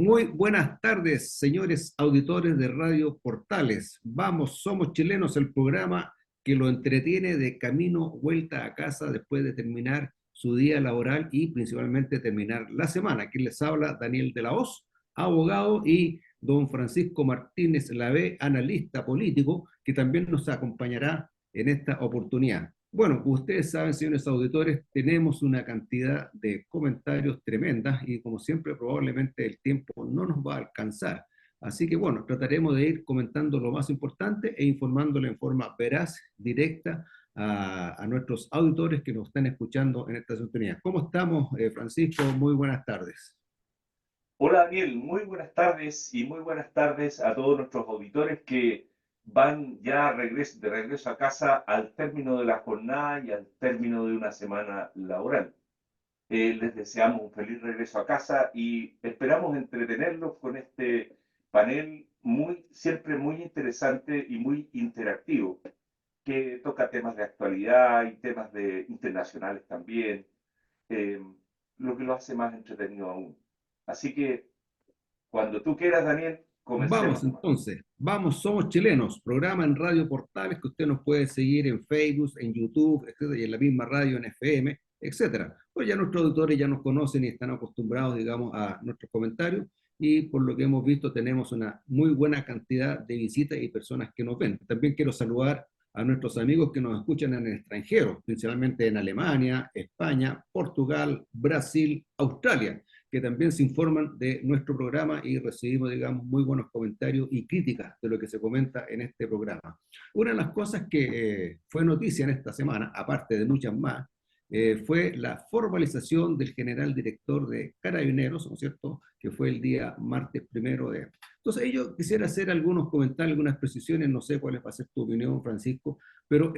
Muy buenas tardes, señores auditores de Radio Portales. Vamos, somos chilenos, el programa que lo entretiene de camino vuelta a casa después de terminar su día laboral y principalmente terminar la semana. Aquí les habla Daniel de la Hoz, abogado, y don Francisco Martínez Lavé, analista político, que también nos acompañará en esta oportunidad. Bueno, ustedes saben, señores auditores, tenemos una cantidad de comentarios tremendas y como siempre probablemente el tiempo no nos va a alcanzar. Así que bueno, trataremos de ir comentando lo más importante e informándole en forma veraz, directa a nuestros auditores que nos están escuchando en esta oportunidad. ¿Cómo estamos, Francisco? Muy buenas tardes. Hola Daniel, muy buenas tardes y muy buenas tardes a todos nuestros auditores que van ya de regreso a casa al término de la jornada y al término de una semana laboral. Les deseamos un feliz regreso a casa y esperamos entretenerlos con este panel siempre muy interesante y muy interactivo, que toca temas de actualidad y temas internacionales también, eh, lo que lo hace más entretenido aún. Así que cuando tú quieras, Daniel, Vamos comencemos nomás. entonces, vamos, somos chilenos, programa en Radio Portales que usted nos puede seguir en Facebook, en YouTube, etcétera, y en la misma radio en FM, etcétera. Pues ya nuestros auditores ya nos conocen y están acostumbrados, digamos, a nuestros comentarios y por lo que hemos visto tenemos una muy buena cantidad de visitas y personas que nos ven. También quiero saludar a nuestros amigos que nos escuchan en el extranjero, principalmente en Alemania, España, Portugal, Brasil, Australia, que también se informan de nuestro programa y recibimos, digamos, muy buenos comentarios y críticas de lo que se comenta en este programa. Una de las cosas que fue noticia en esta semana, aparte de muchas más, fue la formalización del general director de Carabineros, ¿no es cierto?, que fue el día martes 1 de... Entonces, yo quisiera hacer algunos comentarios, algunas precisiones, no sé cuál va a ser tu opinión, Francisco, pero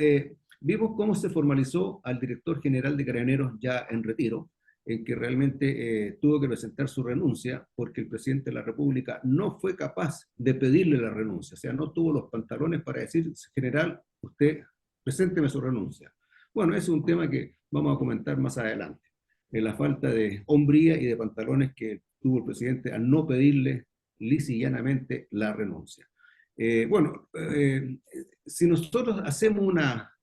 vimos cómo se formalizó al director general de Carabineros ya en retiro, en que realmente tuvo que presentar su renuncia porque el presidente de la República no fue capaz de pedirle la renuncia, o sea, no tuvo los pantalones para decir, general, usted presénteme su renuncia. Bueno, ese es un tema que vamos a comentar más adelante, la falta de hombría y de pantalones que tuvo el presidente al no pedirle lisa y llanamente la renuncia. Bueno, si nosotros hacemos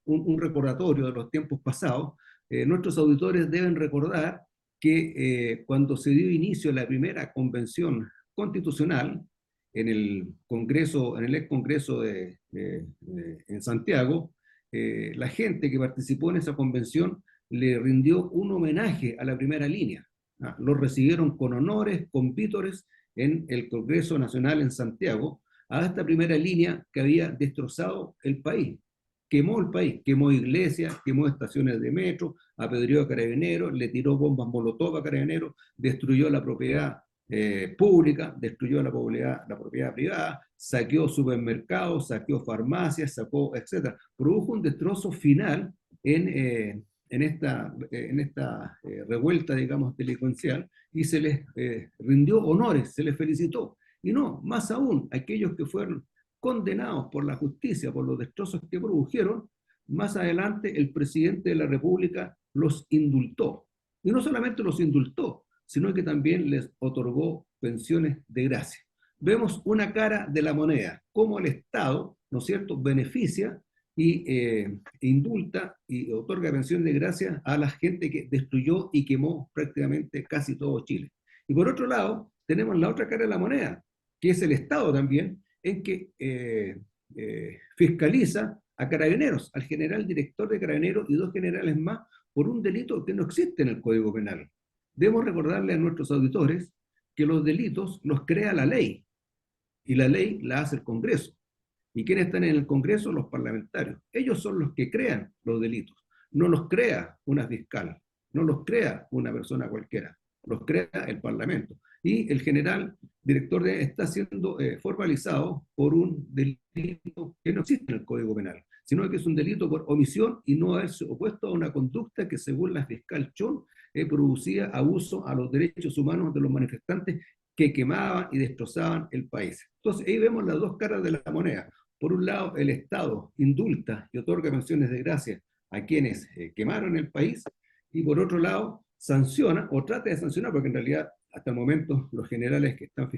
un recordatorio de los tiempos pasados, nuestros auditores deben recordar que cuando se dio inicio a la primera convención constitucional en el Congreso, en el ex Congreso en Santiago, la gente que participó en esa convención le rindió un homenaje a la primera línea. Lo recibieron con honores, con vítores en el Congreso Nacional en Santiago, a esta primera línea que había destrozado el país. Quemó el país, quemó iglesias, quemó estaciones de metro, apedreó a Carabineros, le tiró bombas molotov a Carabineros, destruyó la propiedad pública, destruyó la propiedad privada, saqueó supermercados, saqueó farmacias, sacó, etcétera. Produjo un destrozo final en esta revuelta, digamos, delincuencial y se les rindió honores, se les felicitó. Y no, más aún, aquellos que fueron condenados por la justicia, por los destrozos que produjeron, más adelante el presidente de la República los indultó. Y no solamente los indultó, sino que también les otorgó pensiones de gracia. Vemos una cara de la moneda, cómo el Estado, ¿no es cierto?, beneficia y indulta y otorga pensiones de gracia a la gente que destruyó y quemó prácticamente casi todo Chile. Y por otro lado, tenemos la otra cara de la moneda, que es el Estado también, en que fiscaliza a Carabineros, al general director de Carabineros y dos generales más, por un delito que no existe en el Código Penal. Debemos recordarle a nuestros auditores que los delitos los crea la ley, y la ley la hace el Congreso. ¿Y quiénes están en el Congreso? Los parlamentarios. Ellos son los que crean los delitos. No los crea una fiscal, no los crea una persona cualquiera, los crea el Parlamento. Y el general director está siendo formalizado por un delito que no existe en el Código Penal, sino que es un delito por omisión y no haberse opuesto a una conducta que, según la fiscal Chon, producía abuso a los derechos humanos de los manifestantes que quemaban y destrozaban el país. Entonces, ahí vemos las dos caras de la moneda. Por un lado, el Estado indulta y otorga pensiones de gracia a quienes quemaron el país, y por otro lado, sanciona o trata de sancionar, porque en realidad hasta el momento los generales que están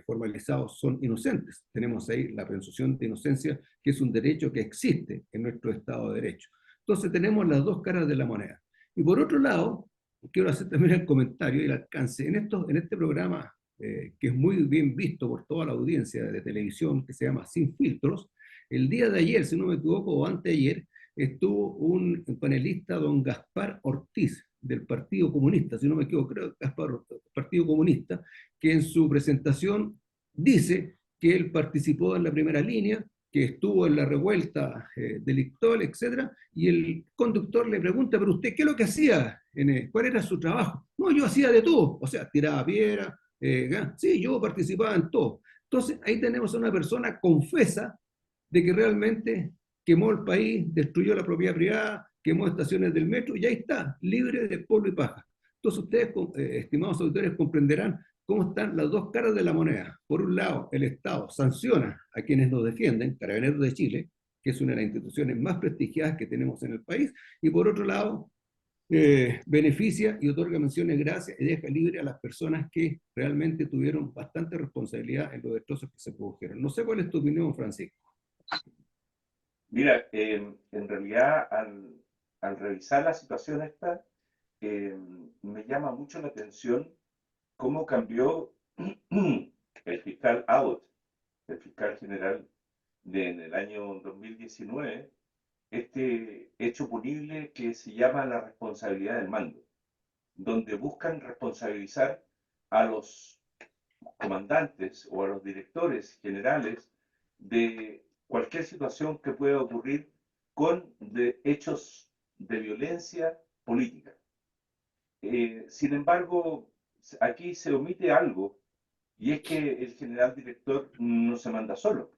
formalizados son inocentes. Tenemos ahí la presunción de inocencia, que es un derecho que existe en nuestro Estado de Derecho. Entonces tenemos las dos caras de la moneda. Y por otro lado, quiero hacer también el comentario y el alcance. En este programa, que es muy bien visto por toda la audiencia de televisión, que se llama Sin Filtros, el día de ayer, si no me equivoco, o anteayer, estuvo un panelista, don Gaspar Ortiz, del Partido Comunista, si no me equivoco, creo que Gaspar Ortiz, Partido Comunista, que en su presentación dice que él participó en la primera línea, que estuvo en la revuelta delictual, etcétera, y el conductor le pregunta, pero usted, ¿qué es lo que hacía? ¿Cuál era su trabajo? No, yo hacía de todo, o sea, tiraba piedra, sí, yo participaba en todo. Entonces, ahí tenemos a una persona confesa de que realmente quemó el país, destruyó la propiedad privada, quemó estaciones del metro y ahí está, libre de polvo y paja. Entonces ustedes, estimados auditores, comprenderán cómo están las dos caras de la moneda. Por un lado, el Estado sanciona a quienes nos defienden, Carabineros de Chile, que es una de las instituciones más prestigiadas que tenemos en el país, y por otro lado, beneficia y otorga menciones gracias y deja libre a las personas que realmente tuvieron bastante responsabilidad en los destrozos que se produjeron. No sé cuál es tu opinión, Francisco. Mira, en realidad al revisar la situación esta, me llama mucho la atención cómo cambió el fiscal Abbott, el fiscal general en el año 2019, este hecho punible que se llama la responsabilidad del mando, donde buscan responsabilizar a los comandantes o a los directores generales de cualquier situación que pueda ocurrir con hechos de violencia política. Sin embargo, aquí se omite algo, y es que el general director no se manda solo.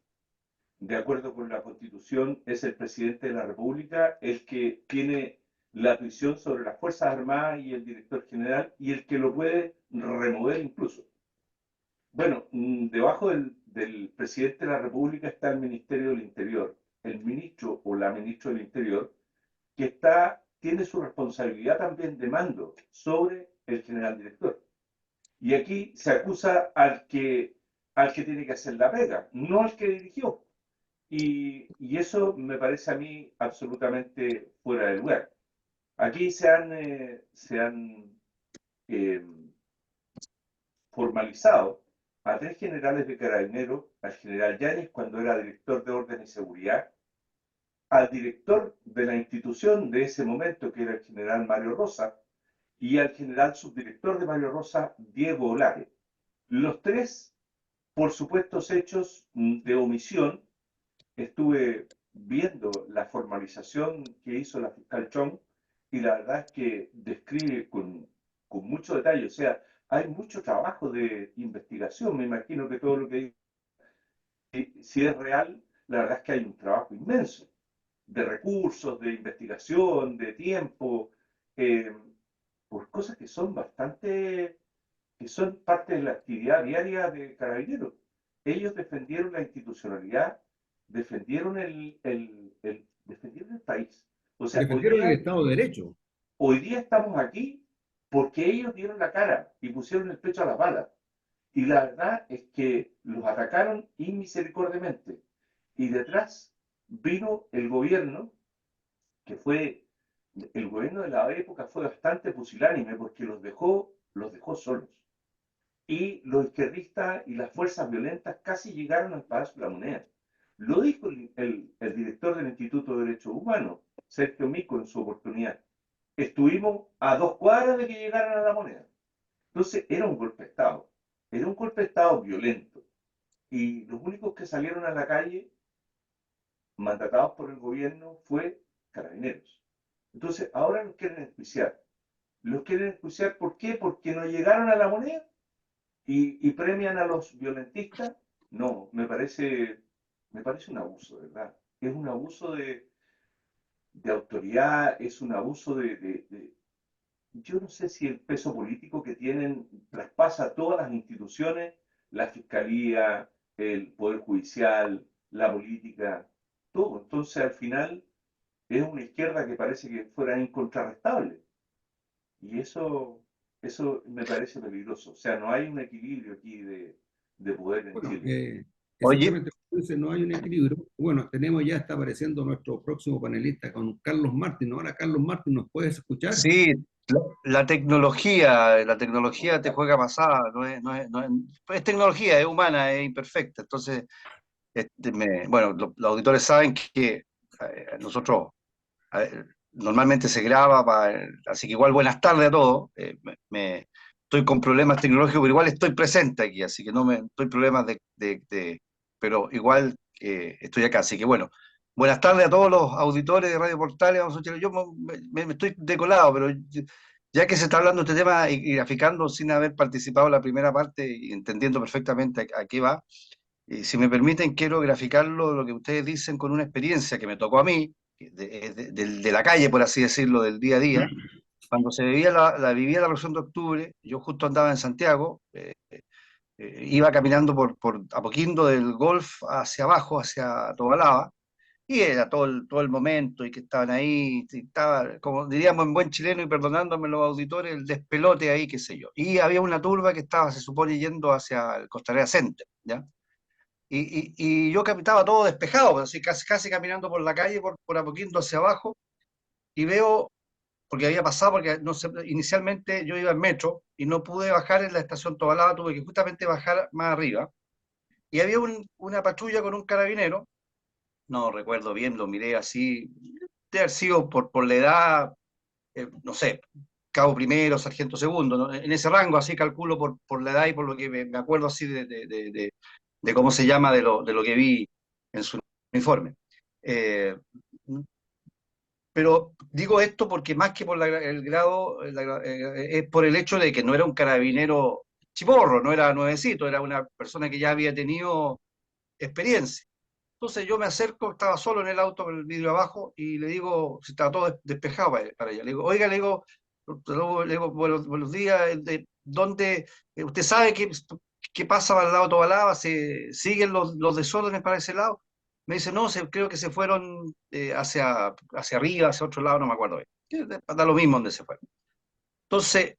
De acuerdo con la Constitución, es el presidente de la República el que tiene la visión sobre las Fuerzas Armadas y el director general, y el que lo puede remover incluso. Bueno, debajo del presidente de la República está el Ministerio del Interior, el ministro o la ministra del Interior, que tiene su responsabilidad también de mando sobre el general director. Y aquí se acusa al que tiene que hacer la pega, no al que dirigió. Y eso me parece a mí absolutamente fuera de lugar. Aquí se han eh, formalizado a tres generales de Carabineros: al general Yáñez cuando era director de Orden y Seguridad, al director de la institución de ese momento, que era el general Mario Rosa, y al general subdirector de Mario Rosa, Diego Olave. Los tres, por supuestos hechos de omisión. Estuve viendo la formalización que hizo la fiscal Chong, y la verdad es que describe con mucho detalle, o sea, hay mucho trabajo de investigación. Me imagino que todo lo que si es real, la verdad es que hay un trabajo inmenso de recursos, de investigación, de tiempo, eh, por cosas que son que son parte de la actividad diaria de Carabineros. Ellos defendieron la institucionalidad, defendieron el país. O sea, Defendieron el Estado de Derecho. hoy día estamos aquí porque ellos dieron la cara y pusieron el pecho a las balas. Y la verdad es que los atacaron inmisericordiamente. Y detrás vino el gobierno, que fue, el gobierno de la época fue bastante pusilánime porque los dejó solos. Y los izquierdistas y las fuerzas violentas casi llegaron al Palacio de la Moneda. Lo dijo el director del Instituto de Derechos Humanos, Sergio Mico, en su oportunidad. Estuvimos a 2 cuadras de que llegaran a la Moneda. Entonces era un golpe de Estado violento. Y los únicos que salieron a la calle, mandatados por el gobierno, fue Carabineros. Entonces ahora los quieren enjuiciar. Los quieren enjuiciar, ¿por qué? Porque no llegaron a la Moneda y premian a los violentistas. No, me parece un abuso, ¿verdad? Es un abuso de autoridad, es un abuso yo no sé si el peso político que tienen traspasa todas las instituciones, la fiscalía, el poder judicial, la política, todo. Entonces al final es una izquierda que parece que fuera incontrarrestable. Y Eso me parece peligroso. O sea, no hay un equilibrio aquí de poder en Bueno, Chile. Oye, exactamente como dice, no hay un equilibrio. Bueno, tenemos ya está apareciendo nuestro próximo panelista con Carlos Martín. Ahora, Carlos Martín, ¿nos puedes escuchar? sí, la tecnología te juega pasada, es tecnología, es humana, es imperfecta. Entonces, bueno, los auditores saben que nosotros normalmente se graba, así que igual buenas tardes a todos. Estoy con problemas tecnológicos, pero igual estoy presente aquí, así que no me estoy problemas pero igual estoy acá. Así que bueno, buenas tardes a todos los auditores de Radio Portales. Yo me estoy decolado, pero ya que se está hablando de este tema y graficando sin haber participado en la primera parte y entendiendo perfectamente a qué va, y si me permiten, quiero graficarlo, lo que ustedes dicen, con una experiencia que me tocó a mí, de la calle, por así decirlo, del día a día. Cuando se vivía la Revolución de Octubre, yo justo andaba en Santiago, iba caminando por Apoquindo del Golf hacia abajo, hacia Tobalaba, y era todo el momento, y que estaban ahí, y estaba, como diríamos en buen chileno, y perdonándome los auditores, el despelote ahí, qué sé yo. Y había una turba que estaba, se supone, yendo hacia el Costanera Center, ¿ya? Y yo estaba todo despejado, pues, así casi caminando por la calle, por Apoquindo hacia abajo, y veo, porque había pasado, porque no sé, inicialmente yo iba en metro y no pude bajar en la estación Tobalaba, tuve que justamente bajar más arriba, y había una patrulla con un carabinero, no recuerdo bien, lo miré así, de haber sido por la edad, no sé, cabo primero, sargento segundo, ¿no? En ese rango, así calculo por la edad y por lo que me acuerdo así de cómo se llama, de lo que vi en su uniforme. Eh, pero digo esto porque más que por el grado, es por el hecho de que no era un carabinero chiporro, no era nuevecito, era una persona que ya había tenido experiencia. Entonces yo me acerco, estaba solo en el auto con el vidrio abajo y le digo, si estaba todo despejado para ella, le digo, oiga, le digo buenos días, ¿dónde, usted sabe qué pasa para el lado de Tobalaba? ¿Se siguen los desórdenes para ese lado? Me dice, no, creo que se fueron hacia arriba, hacia otro lado, no me acuerdo bien. Da lo mismo donde se fueron. Entonces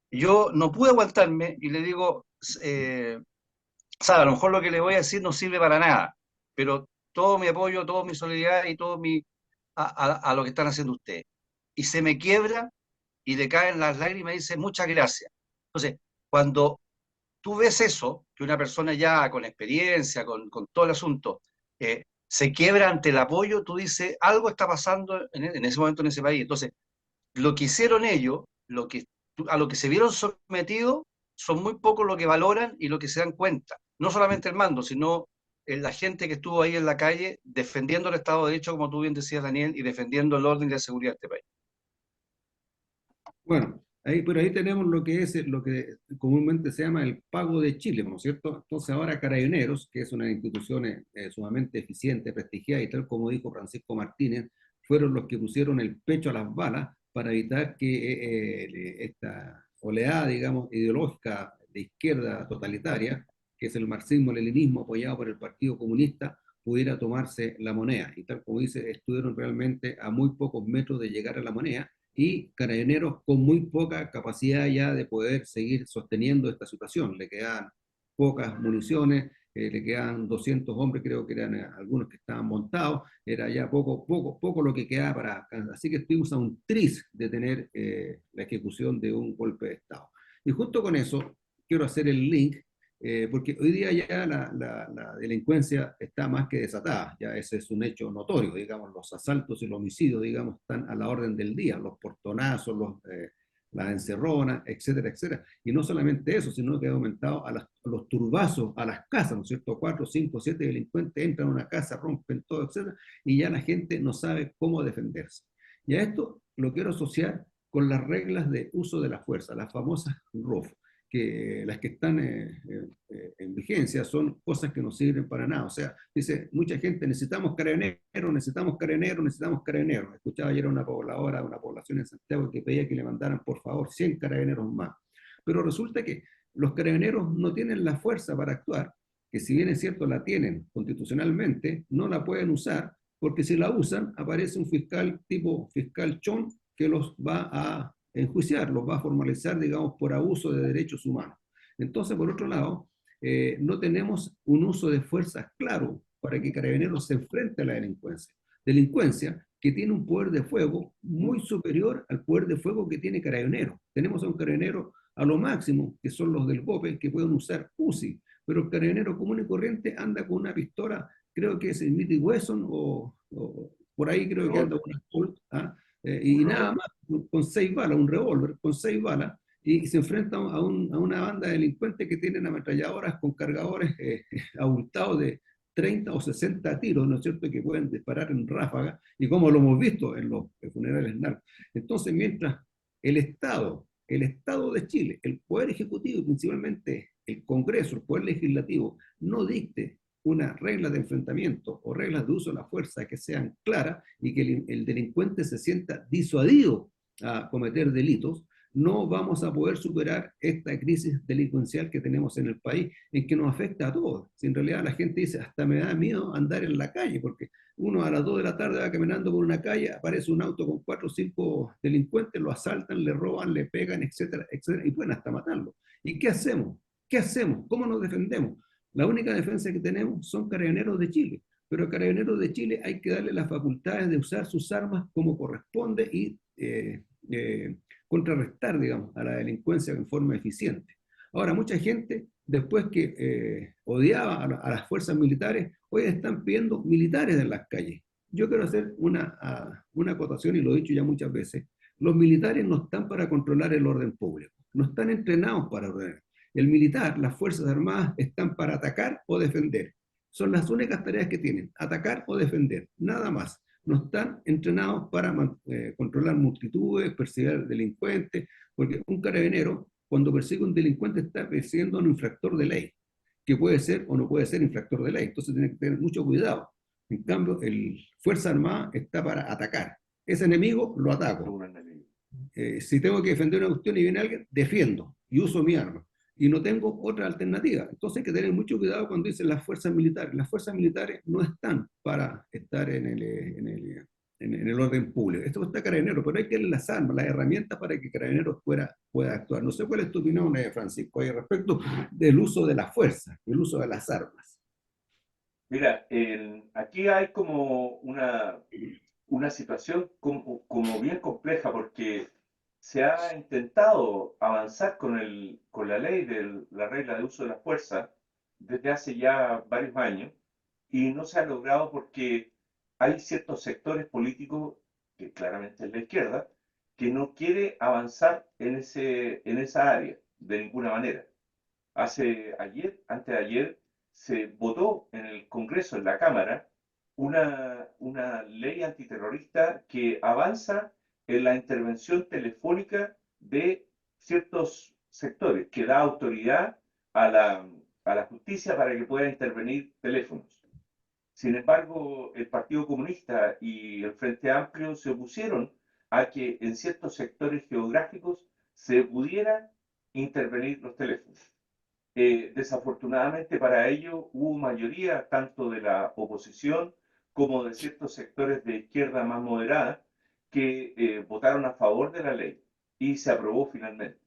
yo no pude aguantarme y le digo, eh, sabe, a lo mejor lo que le voy a decir no sirve para nada, pero todo mi apoyo, toda mi solidaridad y a lo que están haciendo ustedes. Y se me quiebra y le caen las lágrimas y dice, muchas gracias. Entonces, cuando tú ves eso, que una persona ya con experiencia, con todo el asunto, se quiebra ante el apoyo, tú dices, algo está pasando en ese momento en ese país. Entonces, lo que hicieron ellos, a lo que se vieron sometidos, son muy pocos lo que valoran y lo que se dan cuenta. No solamente el mando, sino la gente que estuvo ahí en la calle defendiendo el Estado de Derecho, como tú bien decías, Daniel, y defendiendo el orden y la seguridad de este país. Bueno, pero ahí tenemos lo que es lo que comúnmente se llama el pago de Chile, ¿no es cierto? Entonces ahora Carabineros, que es una institución sumamente eficiente, prestigiada y tal como dijo Francisco Martínez, fueron los que pusieron el pecho a las balas para evitar que esta oleada, digamos, ideológica de izquierda totalitaria, que es el marxismo-leninismo apoyado por el Partido Comunista, pudiera tomarse la moneda. Y tal como dice, estuvieron realmente a muy pocos metros de llegar a la moneda y Carabineros con muy poca capacidad ya de poder seguir sosteniendo esta situación. Le quedan pocas municiones, le quedan 200 hombres, creo que eran algunos que estaban montados, era ya poco lo que quedaba para... Así que estuvimos a un tris de tener la ejecución de un golpe de Estado. Y justo con eso quiero hacer el link porque hoy día ya la delincuencia está más que desatada, ya ese es un hecho notorio, digamos, los asaltos y los homicidios, digamos, están a la orden del día, los portonazos, las encerronas, etcétera, etcétera. Y no solamente eso, sino que ha aumentado a los turbazos a las casas, ¿no es cierto? 4, 5, 7 delincuentes entran a una casa, rompen todo, etcétera, y ya la gente no sabe cómo defenderse. Y a esto lo quiero asociar con las reglas de uso de la fuerza, las famosas RUF, que las que están en vigencia son cosas que no sirven para nada. O sea, dice mucha gente, necesitamos carabineros, necesitamos carabineros, necesitamos carabineros. Escuchaba ayer a una pobladora, una población en Santiago que pedía que le mandaran, por favor, 100 carabineros más. Pero resulta que los carabineros no tienen la fuerza para actuar, que si bien es cierto la tienen constitucionalmente, no la pueden usar, porque si la usan, aparece un fiscal tipo fiscal Chon que los va a enjuiciar, los va a formalizar, digamos, por abuso de derechos humanos. Entonces, por otro lado, no tenemos un uso de fuerzas claro para que Carabineros se enfrente a la delincuencia. Delincuencia que tiene un poder de fuego muy superior al poder de fuego que tiene Carabineros. Tenemos a un Carabinero a lo máximo, que son los del GOPE, que pueden usar UCI, pero el Carabinero común y corriente anda con una pistola, creo que es el Smith Wesson, o por ahí creo que anda con una Colt, ¿ah? Y nada más con 6 balas, un revólver con 6 balas, y se enfrenta a una banda de delincuentes que tienen ametralladoras con cargadores abultados de 30 o 60 tiros, ¿no es cierto?, que pueden disparar en ráfaga, y como lo hemos visto en los funerales narcos. Entonces, mientras el Estado de Chile, el Poder Ejecutivo y principalmente el Congreso, el Poder Legislativo, no dicte unas reglas de enfrentamiento o reglas de uso de la fuerza que sean claras y que el delincuente se sienta disuadido a cometer delitos, no vamos a poder superar esta crisis delincuencial que tenemos en el país, en que nos afecta a todos. Si en realidad la gente dice, hasta me da miedo andar en la calle, porque uno a las 2 de la tarde va caminando por una calle, aparece un auto con 4 o 5 delincuentes, lo asaltan, le roban, le pegan, etcétera, etcétera, y pueden hasta matarlo. ¿Y qué hacemos? ¿Qué hacemos? ¿Cómo nos defendemos? La única defensa que tenemos son Carabineros de Chile, pero a Carabineros de Chile hay que darle las facultades de usar sus armas como corresponde y contrarrestar, digamos, a la delincuencia en forma eficiente. Ahora, mucha gente, después que odiaba a las fuerzas militares, hoy están pidiendo militares en las calles. Yo quiero hacer una acotación, y lo he dicho ya muchas veces. Los militares no están para controlar el orden público, no están entrenados para ordenar. El militar, las Fuerzas Armadas, están para atacar o defender. Son las únicas tareas que tienen, atacar o defender, nada más. No están entrenados para controlar multitudes, perseguir delincuentes, porque un carabinero, cuando persigue a un delincuente, está persiguiendo a un infractor de ley, que puede ser o no puede ser infractor de ley. Entonces tiene que tener mucho cuidado. En cambio, el Fuerza Armada está para atacar. Ese enemigo lo ataco. Si tengo que defender una cuestión y viene alguien, defiendo y uso mi arma. Y no tengo otra alternativa. Entonces hay que tener mucho cuidado cuando dicen las fuerzas militares. Las fuerzas militares no están para estar en el orden público. Esto está Carabineros, pero hay que darle las armas, las herramientas para que Carabineros pueda actuar. No sé cuál es tu opinión, Francisco, respecto del uso de la fuerza, del uso de las armas. Mira, aquí hay como una situación como bien compleja, porque se ha intentado avanzar con la ley de la regla de uso de la fuerza desde hace ya varios años, y no se ha logrado porque hay ciertos sectores políticos, que claramente es la izquierda, que no quiere avanzar en esa área de ninguna manera. Antes de ayer, se votó en el Congreso, en la Cámara, una ley antiterrorista que avanza en la intervención telefónica de ciertos sectores, que da autoridad a la justicia para que pueda intervenir teléfonos. Sin embargo, el Partido Comunista y el Frente Amplio se opusieron a que en ciertos sectores geográficos se pudiera intervenir los teléfonos. Desafortunadamente para ello hubo mayoría tanto de la oposición como de ciertos sectores de izquierda más moderada que votaron a favor de la ley y se aprobó finalmente.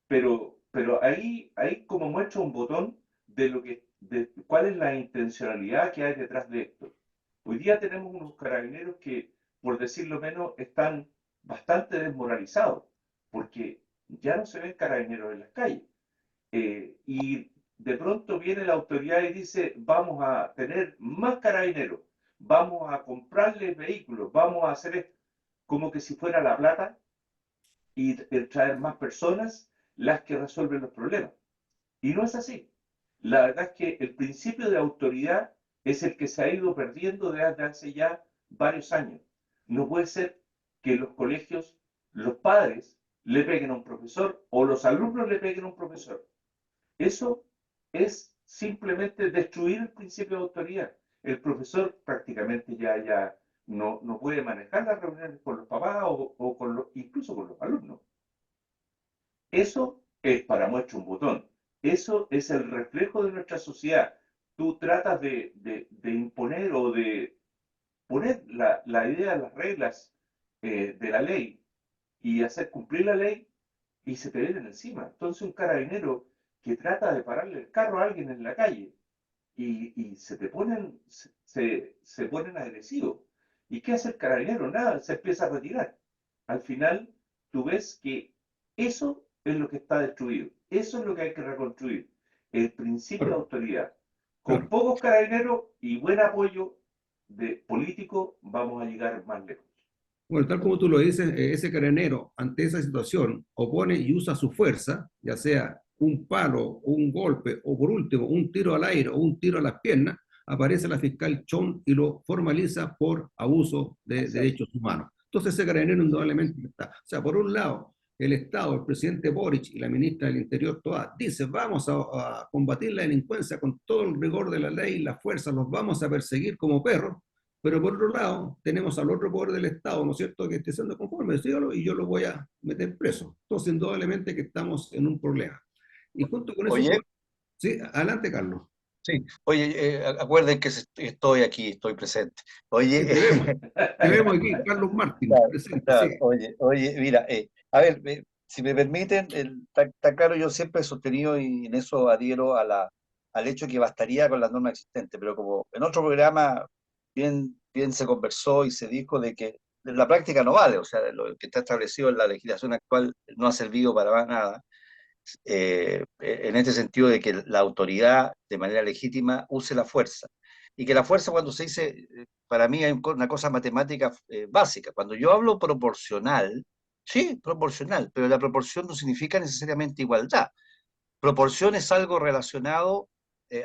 Pero ahí como muestra un botón de cuál es la intencionalidad que hay detrás de esto. Hoy día tenemos unos carabineros que, por decirlo menos, están bastante desmoralizados, porque ya no se ven carabineros en las calles. Y de pronto viene la autoridad y dice, vamos a tener más carabineros, vamos a comprarles vehículos, vamos a hacer esto, como que si fuera la plata y traer más personas las que resuelven los problemas. Y no es así. La verdad es que el principio de autoridad es el que se ha ido perdiendo desde hace ya varios años. No puede ser que en los colegios los padres le peguen a un profesor o los alumnos le peguen a un profesor. Eso es simplemente destruir el principio de autoridad. El profesor prácticamente ya no puede manejar las reuniones con los papás o incluso con los alumnos. Eso es para muestra un botón. Eso es el reflejo de nuestra sociedad. Tú tratas de imponer o de poner la idea, las reglas de la ley y hacer cumplir la ley y se te vienen encima. Entonces un carabinero que trata de pararle el carro a alguien en la calle y se te ponen, se ponen agresivos. ¿Y qué hace el carabinero? Nada, se empieza a retirar. Al final, tú ves que eso es lo que está destruido. Eso es lo que hay que reconstruir. El principio de Claro, autoridad. Con claro. pocos carabineros y buen apoyo de político, vamos a llegar más lejos. Bueno, tal como tú lo dices, ese carabinero ante esa situación opone y usa su fuerza, ya sea un palo, un golpe o por último un tiro al aire o un tiro a las piernas, aparece la fiscal Chon y lo formaliza por abuso de Así es. derechos humanos. Entonces ese carabinero indudablemente está. O sea, por un lado, el Estado, el presidente Boric y la ministra del Interior, todas, dice, vamos a combatir la delincuencia con todo el rigor de la ley, la fuerza, los vamos a perseguir como perros, pero por otro lado, tenemos al otro poder del Estado, ¿no es cierto?, que esté siendo conforme, dígalo, y yo lo voy a meter preso. Entonces, indudablemente que estamos en un problema. Y junto con eso, Oye, sí, adelante, Carlos. sí, oye, acuerden que estoy aquí, estoy presente. Sí, Oye, te vemos aquí, Carlos Martín, claro, presente, sí. claro, oye, mira, a ver, si me permiten, está claro, yo siempre he sostenido y en eso adhiero al hecho que bastaría con las normas existentes, pero como en otro programa bien se conversó y se dijo de que la práctica no vale, o sea, lo que está establecido en la legislación actual no ha servido para nada, en este sentido de que la autoridad de manera legítima use la fuerza. Y que la fuerza cuando se dice, para mí hay una cosa matemática básica. Cuando yo hablo proporcional, sí, proporcional, pero la proporción no significa necesariamente igualdad. Proporción es algo relacionado,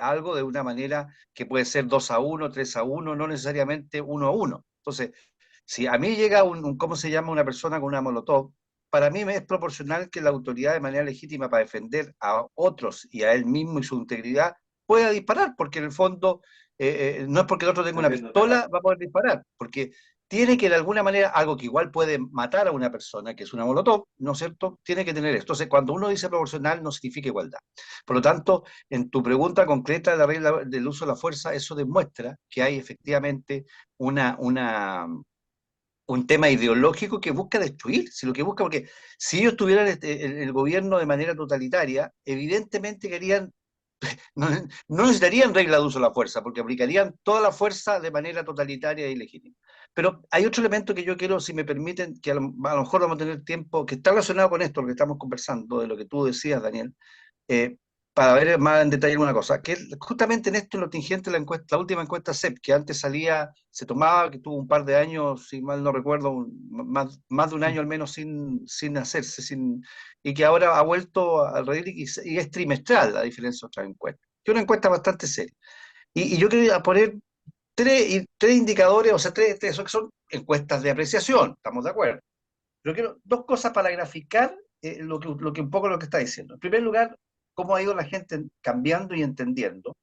algo de una manera que puede ser 2-1, 3-1, no necesariamente 1-1. Entonces, si a mí llega ¿cómo se llama? Una persona con una molotov, para mí me es proporcional que la autoridad de manera legítima para defender a otros y a él mismo y su integridad pueda disparar, porque en el fondo no es porque el otro tenga una Defendiéndote a pistola ti. va a poder disparar, porque tiene que de alguna manera, algo que igual puede matar a una persona, que es una molotov, ¿no es cierto? Tiene que tener esto. Entonces, cuando uno dice proporcional, no significa igualdad. Por lo tanto, en tu pregunta concreta de la regla del uso de la fuerza, eso demuestra que hay efectivamente un tema ideológico que busca destruir, si lo que busca, porque si ellos tuvieran el gobierno de manera totalitaria, evidentemente querían, no, no necesitarían regla de uso de la fuerza, porque aplicarían toda la fuerza de manera totalitaria y legítima. Pero hay otro elemento que yo quiero, si me permiten, que a lo mejor vamos a tener tiempo, que está relacionado con esto, lo que estamos conversando, de lo que tú decías, Daniel, eh, para ver más en detalle alguna cosa, que justamente en esto, en lo tingente, la última encuesta CEP, que antes salía, se tomaba, que tuvo un par de años, si mal no recuerdo, más de un año al menos sin hacerse, y que ahora ha vuelto al redil y es trimestral, a diferencia de otras encuestas, que es una encuesta bastante seria. Y yo quería poner tres indicadores, o sea, tres que son encuestas de apreciación, estamos de acuerdo. Pero quiero dos cosas para graficar lo que un poco lo que está diciendo. En primer lugar, cómo ha ido la gente cambiando y entendiendo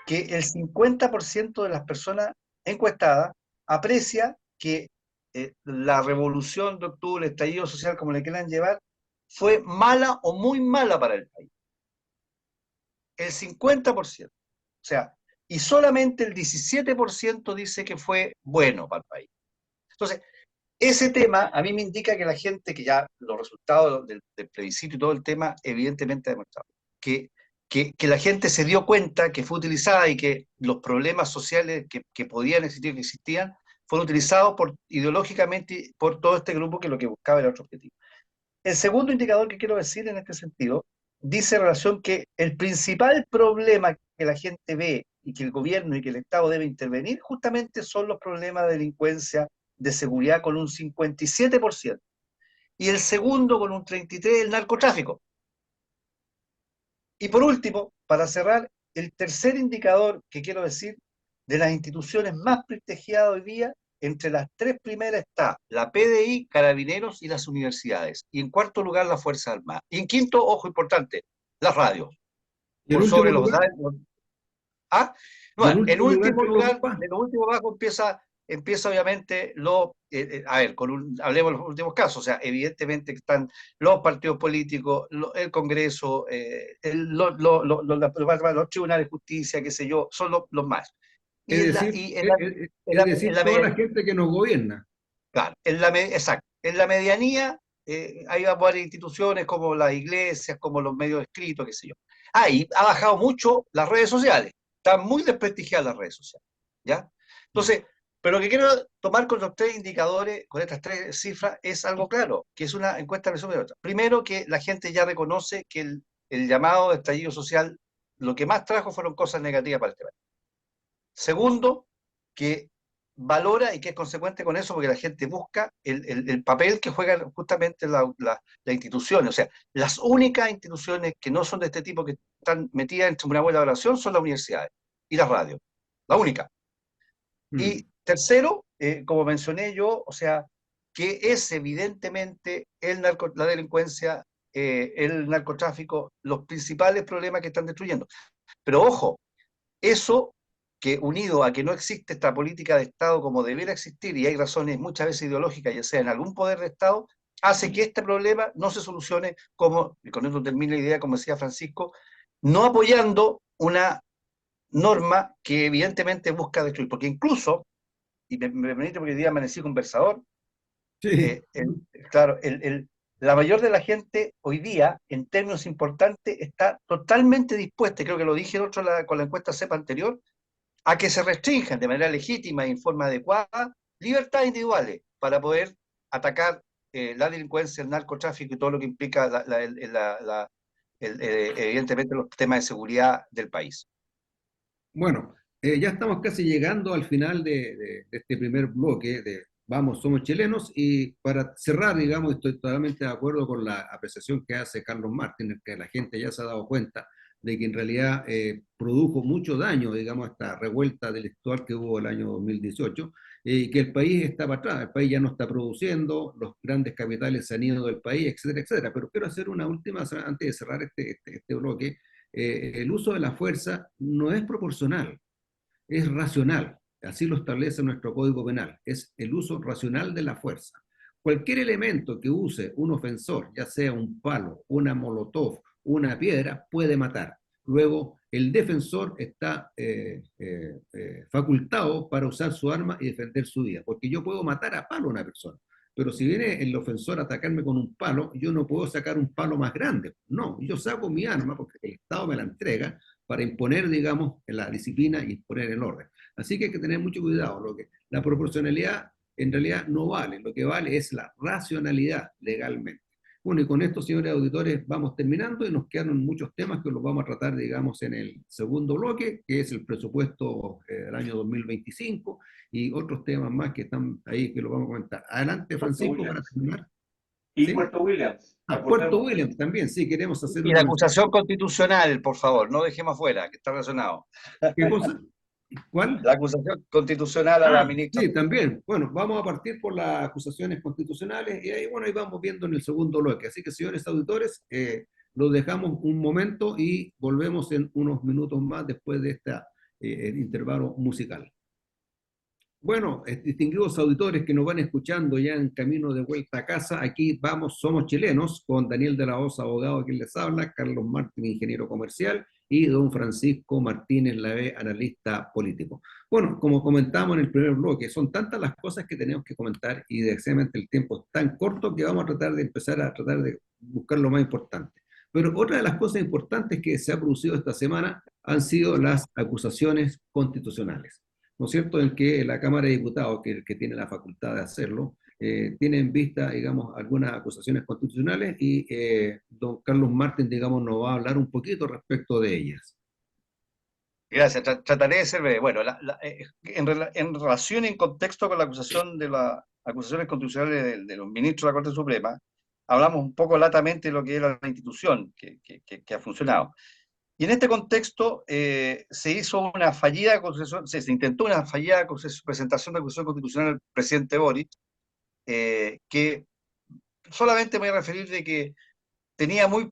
que el 50% de las personas encuestadas aprecia que la revolución de octubre, el estallido social, como le quieran llevar, fue mala o muy mala para el país. El 50%. O sea, y solamente el 17% dice que fue bueno para el país. Entonces, ese tema a mí me indica que la gente, que ya los resultados del plebiscito y todo el tema, evidentemente ha demostrado que la gente se dio cuenta que fue utilizada y que los problemas sociales que podían existir, que existían, fueron utilizados ideológicamente por todo este grupo que lo que buscaba era otro objetivo. El segundo indicador que quiero decir en este sentido dice en relación que el principal problema que la gente ve y que el gobierno y que el Estado debe intervenir justamente son los problemas de delincuencia, de seguridad con un 57%, y el segundo con un 33% el narcotráfico. Y por último, para cerrar, el tercer indicador que quiero decir de las instituciones más privilegiadas hoy día, entre las tres primeras está la PDI, Carabineros y las universidades. Y en cuarto lugar, la Fuerza Armada. Y en quinto, ojo importante, las radios. Y en Por último sobre los lugar, datos. ¿Ah? y en Bueno, en último lugar, último Carlos lugar, Paz. en lo último bajo empieza obviamente a ver, hablemos de los últimos casos, o sea, evidentemente que están los partidos políticos, el Congreso, los tribunales de justicia, qué sé yo, son los más. Es Y en la, decir, y en la, en es la, en decir, la toda media- la gente que nos gobierna. claro, exacto, en la medianía hay varias instituciones como las iglesias, como los medios escritos, qué sé yo. Y ha bajado mucho las redes sociales, están muy desprestigiadas las redes sociales, ¿ya? Entonces, pero lo que quiero tomar con los tres indicadores, con estas tres cifras, es algo claro, que es una encuesta de resumen de otra. Primero, que la gente ya reconoce que el llamado estallido social, lo que más trajo fueron cosas negativas para este país. Segundo, que valora y que es consecuente con eso porque la gente busca el papel que juegan justamente las instituciones. O sea, las únicas instituciones que no son de este tipo que están metidas en una buena oración son las universidades y las radios. La única. Mm. Y tercero, como mencioné yo, o sea, que es evidentemente la delincuencia, el narcotráfico, los principales problemas que están destruyendo. Pero ojo, eso que unido a que no existe esta política de Estado como debiera existir, y hay razones muchas veces ideológicas, ya sea en algún poder de Estado, hace que este problema no se solucione como, y con esto termina la idea, como decía Francisco, no apoyando una norma que evidentemente busca destruir, porque incluso, y me permite porque hoy día amanecí conversador, Sí. claro, la mayor de la gente hoy día, en términos importantes, está totalmente dispuesta, y creo que lo dije con la encuesta CEPA anterior, a que se restrinjan de manera legítima y en forma adecuada libertades individuales para poder atacar la delincuencia, el narcotráfico y todo lo que implica evidentemente los temas de seguridad del país. Bueno, ya estamos casi llegando al final de este primer bloque de Vamos, somos chilenos, y para cerrar, digamos, estoy totalmente de acuerdo con la apreciación que hace Carlos Martínez, que la gente ya se ha dado cuenta de que en realidad produjo mucho daño, digamos, esta revuelta delictual que hubo el año 2018, y que el país está para atrás, el país ya no está produciendo, los grandes capitales se han ido del país, etcétera, etcétera. Pero quiero hacer una última, antes de cerrar este bloque. El uso de la fuerza no es proporcional, es racional. Así lo establece nuestro Código Penal. Es el uso racional de la fuerza. Cualquier elemento que use un ofensor, ya sea un palo, una molotov, una piedra, puede matar. Luego, el defensor está facultado para usar su arma y defender su vida, porque yo puedo matar a palo a una persona, pero si viene el ofensor a atacarme con un palo, yo no puedo sacar un palo más grande. No, yo saco mi arma porque el Estado me la entrega para imponer, digamos, la disciplina y imponer el orden. Así que hay que tener mucho cuidado. La proporcionalidad en realidad no vale, lo que vale es la racionalidad legalmente. Bueno, y con esto, señores auditores, vamos terminando y nos quedan muchos temas que los vamos a tratar, digamos, en el segundo bloque, que es el presupuesto del año 2025 y otros temas más que están ahí que los vamos a comentar. Adelante, Puerto Francisco, para Williams. terminar. Y ¿Sí? Puerto Williams, Puerto acordémonos. Williams también, sí, queremos hacer Y la una mención. acusación constitucional, por favor, no dejemos afuera, que está relacionado. ¿Qué cosa? ¿Cuál? La acusación constitucional a la ministra. Sí, también. Bueno, vamos a partir por las acusaciones constitucionales y ahí, bueno, ahí vamos viendo en el segundo bloque. Así que, señores auditores, los dejamos un momento y volvemos en unos minutos más después de este intervalo musical. Bueno, distinguidos auditores que nos van escuchando ya en camino de vuelta a casa, aquí vamos, somos chilenos, con Daniel de la Osa, abogado, quien les habla, Carlos Martín, ingeniero comercial, y don Francisco Martínez Lavé, analista político. Bueno, como comentamos en el primer bloque, son tantas las cosas que tenemos que comentar y desgraciadamente el tiempo es tan corto que vamos a tratar de empezar a tratar de buscar lo más importante. Pero otra de las cosas importantes que se ha producido esta semana han sido las acusaciones constitucionales, ¿no es cierto?, en que la Cámara de Diputados, que tiene la facultad de hacerlo, tiene en vista, digamos, algunas acusaciones constitucionales y don Carlos Martín, digamos, nos va a hablar un poquito respecto de ellas. Gracias, trataré de ser breve. Bueno, en relación y en contexto con la acusación de las acusaciones constitucionales de los ministros de la Corte Suprema, hablamos un poco latamente de lo que era la institución que ha funcionado. Y en este contexto se hizo una fallida acusación, se intentó una fallida presentación de acusación constitucional al presidente Boric, que solamente me voy a referir de que tenía muy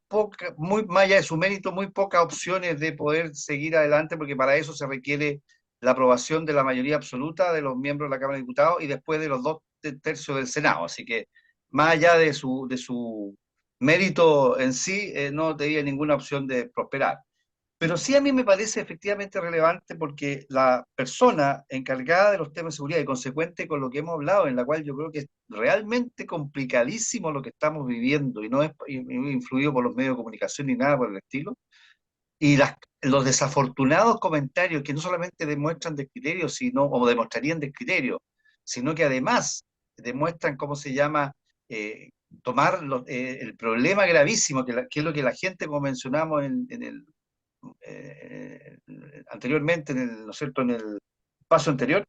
más allá de su mérito, muy pocas opciones de poder seguir adelante, porque para eso se requiere la aprobación de la mayoría absoluta de los miembros de la Cámara de Diputados y después de los 2/3 del Senado. Así que más allá de su mérito en sí, no tenía ninguna opción de prosperar. Pero sí a mí me parece efectivamente relevante porque la persona encargada de los temas de seguridad y consecuente con lo que hemos hablado, en la cual yo creo que es realmente complicadísimo lo que estamos viviendo y no es influido por los medios de comunicación ni nada por el estilo, y los desafortunados comentarios que no solamente demuestran descriterio, sino, o demostrarían descriterio, sino que además demuestran, ¿cómo se llama?, eh, tomar el problema gravísimo, que es lo que la gente, como mencionamos en el anteriormente, ¿no es cierto?, en el paso anterior,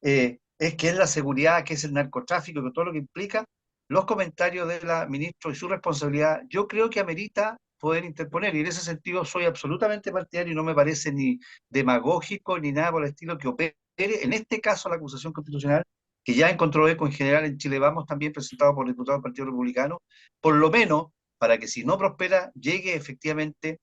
es que es la seguridad, que es el narcotráfico, que todo lo que implica, los comentarios de la ministra y su responsabilidad, yo creo que amerita poder interponer, y en ese sentido soy absolutamente partidario y no me parece ni demagógico ni nada por el estilo que opere, en este caso, la acusación constitucional, que ya encontró eco en general en Chile Vamos, también presentado por diputados del Partido Republicano, por lo menos para que si no prospera, llegue efectivamente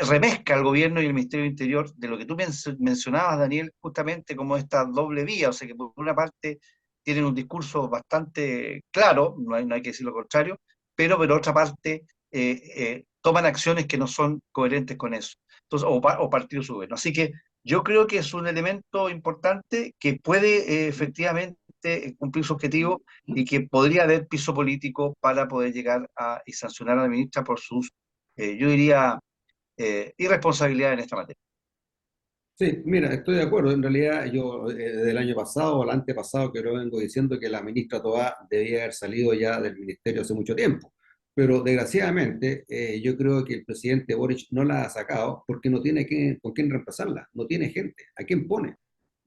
remezca al gobierno y el Ministerio del Interior de lo que tú mencionabas, Daniel, justamente como esta doble vía, o sea que por una parte tienen un discurso bastante claro, no hay que decir lo contrario, pero por otra parte toman acciones que no son coherentes con eso, entonces, o partidos su gobierno. Así que yo creo que es un elemento importante que puede efectivamente cumplir su objetivo y que podría haber piso político para poder llegar y sancionar a la ministra por sus, yo diría, irresponsabilidad en esta materia. Sí, mira, estoy de acuerdo. En realidad, yo del año pasado o el antepasado que lo vengo diciendo que la ministra Toá debía haber salido ya del ministerio hace mucho tiempo. Pero desgraciadamente, yo creo que el presidente Boric no la ha sacado porque no tiene con quién reemplazarla. No tiene gente. ¿A quién pone?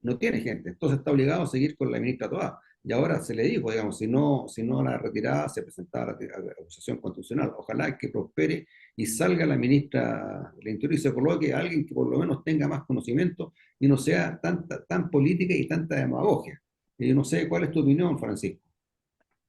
No tiene gente. Entonces está obligado a seguir con la ministra Toá. Y ahora se le dijo, digamos, si no la retiraba, se presentaba la acusación constitucional. Ojalá que prospere y salga la ministra del Interior y se coloque a alguien que por lo menos tenga más conocimiento y no sea tan política y tanta demagogia. Y yo no sé cuál es tu opinión, Francisco.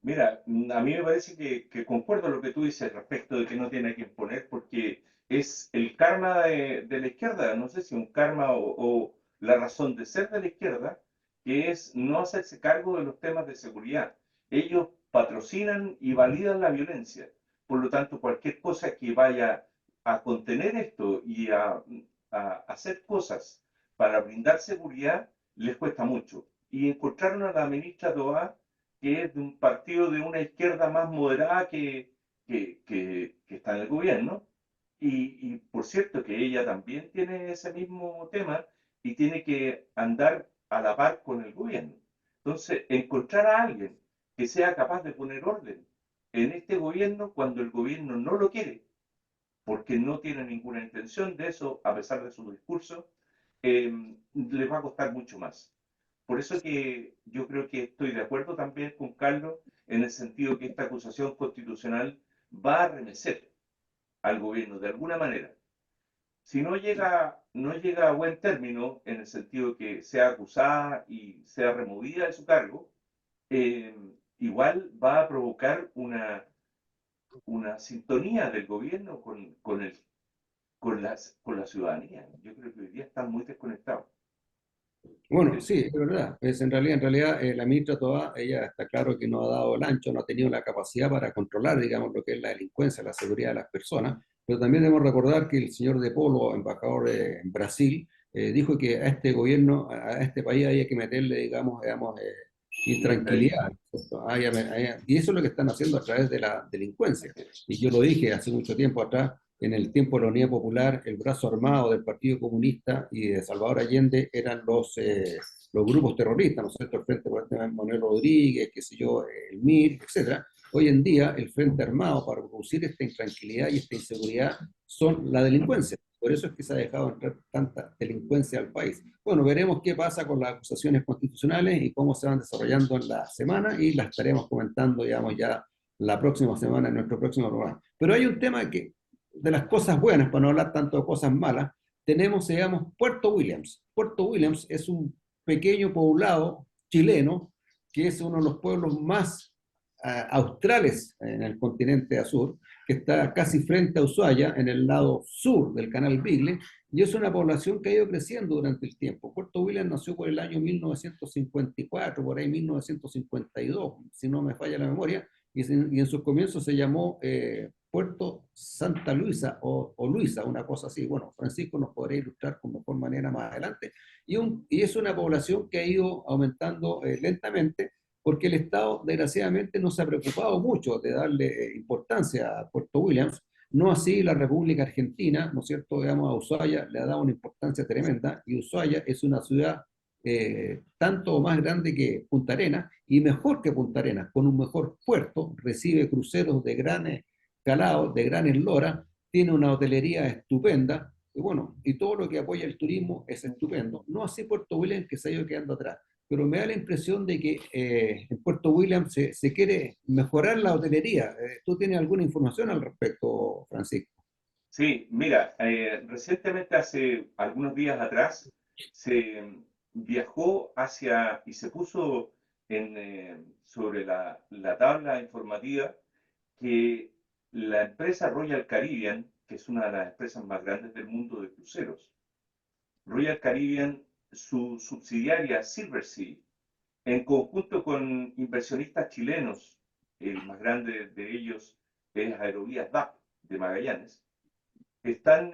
Mira, a mí me parece que concuerdo lo que tú dices respecto de que no tiene que imponer, porque es el karma de la izquierda, no sé si un karma o la razón de ser de la izquierda, que es no hacerse cargo de los temas de seguridad. Ellos patrocinan y validan la violencia. Por lo tanto, cualquier cosa que vaya a contener esto y a hacer cosas para brindar seguridad, les cuesta mucho. Y encontraron a la ministra Toá, que es de un partido de una izquierda más moderada que está en el gobierno. Y por cierto que ella también tiene ese mismo tema y tiene que andar a la par con el gobierno. Entonces, encontrar a alguien que sea capaz de poner orden en este gobierno cuando el gobierno no lo quiere, porque no tiene ninguna intención de eso, a pesar de su discurso, les va a costar mucho más. Por eso que yo creo que estoy de acuerdo también con Carlos en el sentido que esta acusación constitucional va a remecer al gobierno de alguna manera. Si no llega a buen término, en el sentido que sea acusada y sea removida de su cargo, eh, igual va a provocar una sintonía del gobierno con la ciudadanía. Yo creo que hoy día están muy desconectados. Bueno, sí, es verdad. En realidad, la ministra Toá, ella está claro que no ha dado el ancho, no ha tenido la capacidad para controlar, digamos, lo que es la delincuencia, la seguridad de las personas. Pero también debemos recordar que el señor De Polo, embajador en Brasil, dijo que a este gobierno, a este país había que meterle, digamos, intranquilidad. ¿Cierto? Y eso es lo que están haciendo a través de la delincuencia. Y yo lo dije hace mucho tiempo atrás, en el tiempo de la Unidad Popular, el brazo armado del Partido Comunista y de Salvador Allende eran los grupos terroristas, ¿no es cierto? El Frente Manuel Rodríguez, qué sé yo, el MIR, etcétera. Hoy en día, el Frente Armado para reducir esta intranquilidad y esta inseguridad son la delincuencia. Por eso es que se ha dejado entrar tanta delincuencia al país. Bueno, veremos qué pasa con las acusaciones constitucionales y cómo se van desarrollando en la semana y las estaremos comentando, digamos, ya la próxima semana en nuestro próximo programa. Pero hay un tema que de las cosas buenas, para no hablar tanto de cosas malas, tenemos, digamos, Puerto Williams. Puerto Williams es un pequeño poblado chileno que es uno de los pueblos más australes en el continente azul, que está casi frente a Ushuaia, en el lado sur del canal Beagle, y es una población que ha ido creciendo durante el tiempo. Puerto Williams nació por el año 1954, por ahí 1952, si no me falla la memoria, y en sus comienzos se llamó Puerto Santa Luisa o Luisa, una cosa así. Bueno, Francisco nos podría ilustrar con mejor manera más adelante. Y es una población que ha ido aumentando lentamente porque el Estado, desgraciadamente, no se ha preocupado mucho de darle importancia a Puerto Williams. No así la República Argentina, ¿no es cierto? Digamos, a Ushuaia le ha dado una importancia tremenda y Ushuaia es una ciudad tanto más grande que Punta Arenas y mejor que Punta Arenas, con un mejor puerto, recibe cruceros de gran calado, de gran eslora, tiene una hotelería estupenda y bueno, y todo lo que apoya el turismo es estupendo. No así Puerto Williams que se ha ido quedando atrás, pero me da la impresión de que en Puerto Williams se quiere mejorar la hotelería. ¿Tú tienes alguna información al respecto, Francisco? Sí, mira, recientemente, hace algunos días atrás, se viajó hacia y se puso sobre la tabla informativa que la empresa Royal Caribbean, que es una de las empresas más grandes del mundo de cruceros, Royal Caribbean, su subsidiaria Silversea, en conjunto con inversionistas chilenos, el más grande de ellos es Aerovías DAP de Magallanes, están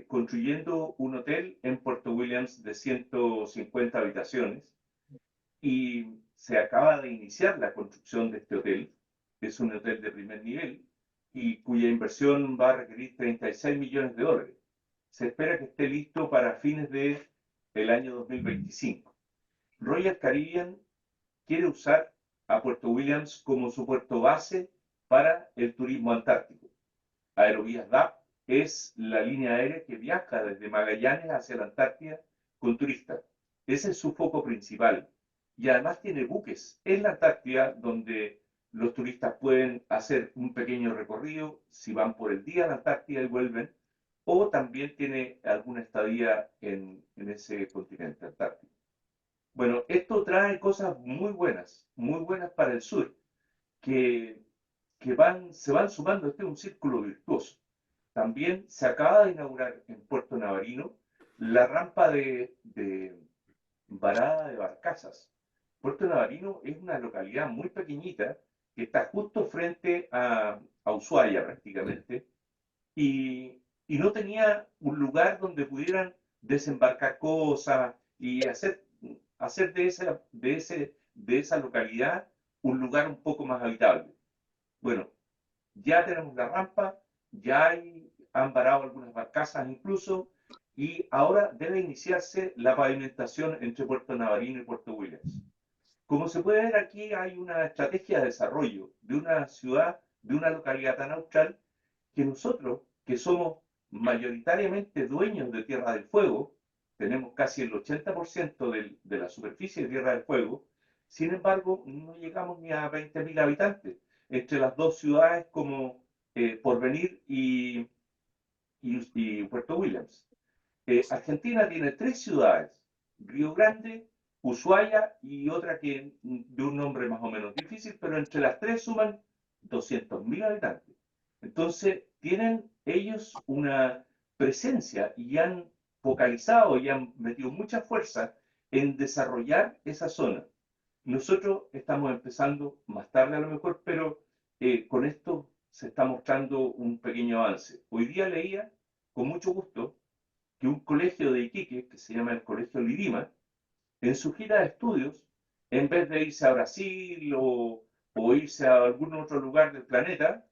construyendo un hotel en Puerto Williams de 150 habitaciones y se acaba de iniciar la construcción de este hotel. Es un hotel de primer nivel y cuya inversión va a requerir 36 millones de dólares. Se espera que esté listo para fines del año 2025. Royal Caribbean quiere usar a Puerto Williams como su puerto base para el turismo antártico. Aerovías DAP es la línea aérea que viaja desde Magallanes hacia la Antártida con turistas. Ese es su foco principal. Y además tiene buques en la Antártida donde los turistas pueden hacer un pequeño recorrido si van por el día a la Antártida y vuelven, o también tiene alguna estadía en ese continente antártico. Bueno, esto trae cosas muy buenas para el sur, que, se van sumando. Este es un círculo virtuoso. También se acaba de inaugurar en Puerto Navarino la rampa de varada de barcazas. Puerto Navarino es una localidad muy pequeñita que está justo frente a Ushuaia prácticamente y no tenía un lugar donde pudieran desembarcar cosas y hacer de esa localidad un lugar un poco más habitable. Bueno, ya tenemos la rampa, han varado algunas barcazas incluso, y ahora debe iniciarse la pavimentación entre Puerto Navarino y Puerto Williams. Como se puede ver aquí, hay una estrategia de desarrollo de una ciudad, de una localidad tan austral, que nosotros, que somos mayoritariamente dueños de Tierra del Fuego, tenemos casi el 80% de la superficie de Tierra del Fuego, sin embargo, no llegamos ni a 20.000 habitantes entre las dos ciudades como Porvenir y Puerto Williams. Argentina tiene tres ciudades: Río Grande, Ushuaia y otra que de un nombre más o menos difícil, pero entre las tres suman 200.000 habitantes. Entonces, tienen ellos una presencia y han focalizado y han metido mucha fuerza en desarrollar esa zona. Nosotros estamos empezando más tarde a lo mejor, pero con esto se está mostrando un pequeño avance. Hoy día leía con mucho gusto que un colegio de Iquique, que se llama el Colegio Lidima, en su gira de estudios, en vez de irse a Brasil o irse a algún otro lugar del planeta,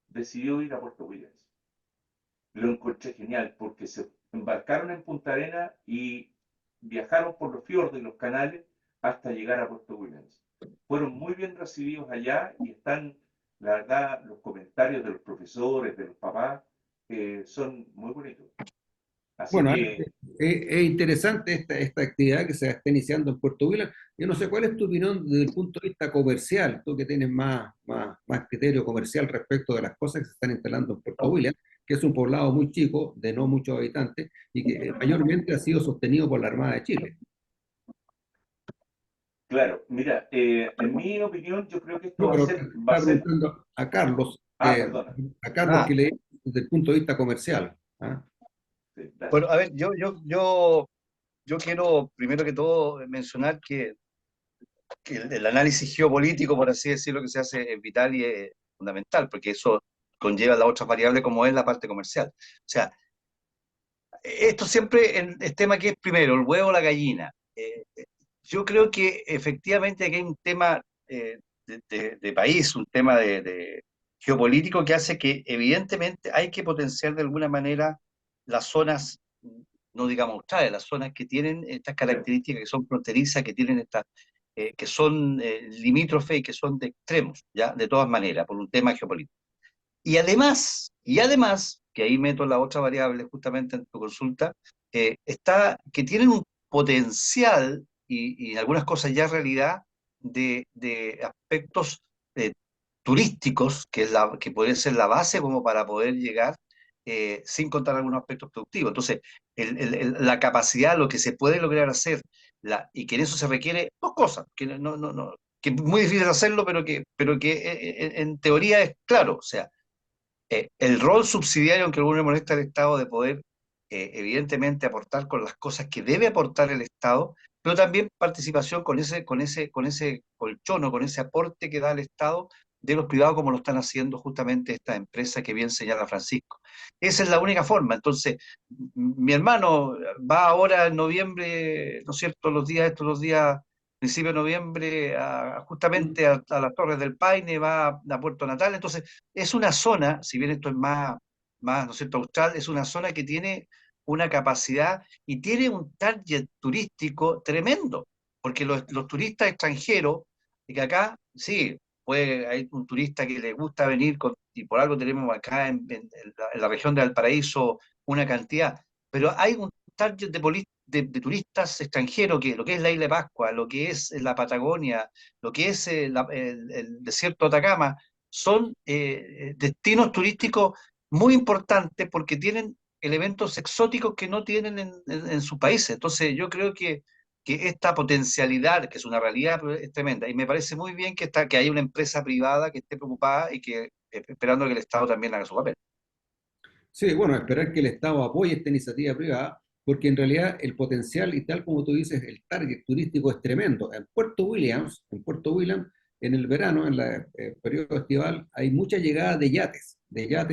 decidió ir a Puerto Williams. Lo encontré genial porque se embarcaron en Punta Arenas y viajaron por los fiordos y los canales hasta llegar a Puerto Williams. Fueron muy bien recibidos allá y están, la verdad, los comentarios de los profesores, de los papás, son muy bonitos. Así Bueno, que, es interesante esta actividad que se está iniciando en Puerto Vila. Yo no sé cuál es tu opinión desde el punto de vista comercial, tú que tienes más criterio comercial respecto de las cosas que se están instalando en Puerto Vila, que es un poblado muy chico, de no muchos habitantes, y que mayormente ha sido sostenido por la Armada de Chile. claro, mira, en mi opinión, yo creo que esto No, pero va a estaba ser, preguntando perdona. A Carlos Ah, que le desde el punto de vista comercial. ¿Ah? Sí, dale. bueno, a ver, yo quiero primero que todo mencionar que el análisis geopolítico, por así decirlo, que se hace es vital y es fundamental, porque eso conlleva las otras variables como es la parte comercial. O sea, esto siempre el tema que es primero, el huevo o la gallina. Yo creo que efectivamente aquí hay un tema de país, un tema de geopolítico que hace que evidentemente hay que potenciar de alguna manera las zonas, no digamos australes, las zonas que tienen estas características, que son fronterizas, que tienen estas, que son limítrofes y que son de extremos, ¿ya? De todas maneras, por un tema geopolítico. Y además, que ahí meto la otra variable justamente en tu consulta, está que tienen un potencial y en algunas cosas ya realidad de aspectos eh, turísticos que pueden ser la base como para poder llegar sin contar algunos aspectos productivos. Entonces, la capacidad, lo que se puede lograr hacer, y que en eso se requiere dos cosas, que que es muy difícil hacerlo, pero que en teoría es claro, o sea, el rol subsidiario, aunque a alguno le molesta al Estado, de poder evidentemente aportar con las cosas que debe aportar el Estado, pero también participación con ese colchón o con ese aporte que da el Estado de los privados, como lo están haciendo justamente estas empresas que bien señala Francisco. Esa es la única forma. Entonces, mi hermano va ahora en noviembre, ¿no es cierto?, los días principio de noviembre, justamente a las Torres del Paine, va a Puerto Natal. Entonces, es una zona, si bien esto es más, ¿no es cierto?, austral, es una zona que tiene una capacidad y tiene un target turístico tremendo, porque los turistas extranjeros, y que acá, sí, hay un turista que le gusta venir, y por algo tenemos acá en la región de Valparaíso una cantidad, pero hay un target de turistas extranjeros, que lo que es la isla de Pascua, lo que es la Patagonia, lo que es el desierto de Atacama, son destinos turísticos muy importantes porque tienen elementos exóticos que no tienen en sus países. Entonces yo creo que esta potencialidad, que es una realidad, pero es tremenda. Y me parece muy bien que haya una empresa privada que esté preocupada y que esperando que el Estado también haga su papel. Sí, bueno, esperar que el Estado apoye esta iniciativa privada, porque en realidad el potencial, y tal como tú dices, el target turístico es tremendo. En Puerto Williams, en el verano, en el periodo estival, hay mucha llegada de yates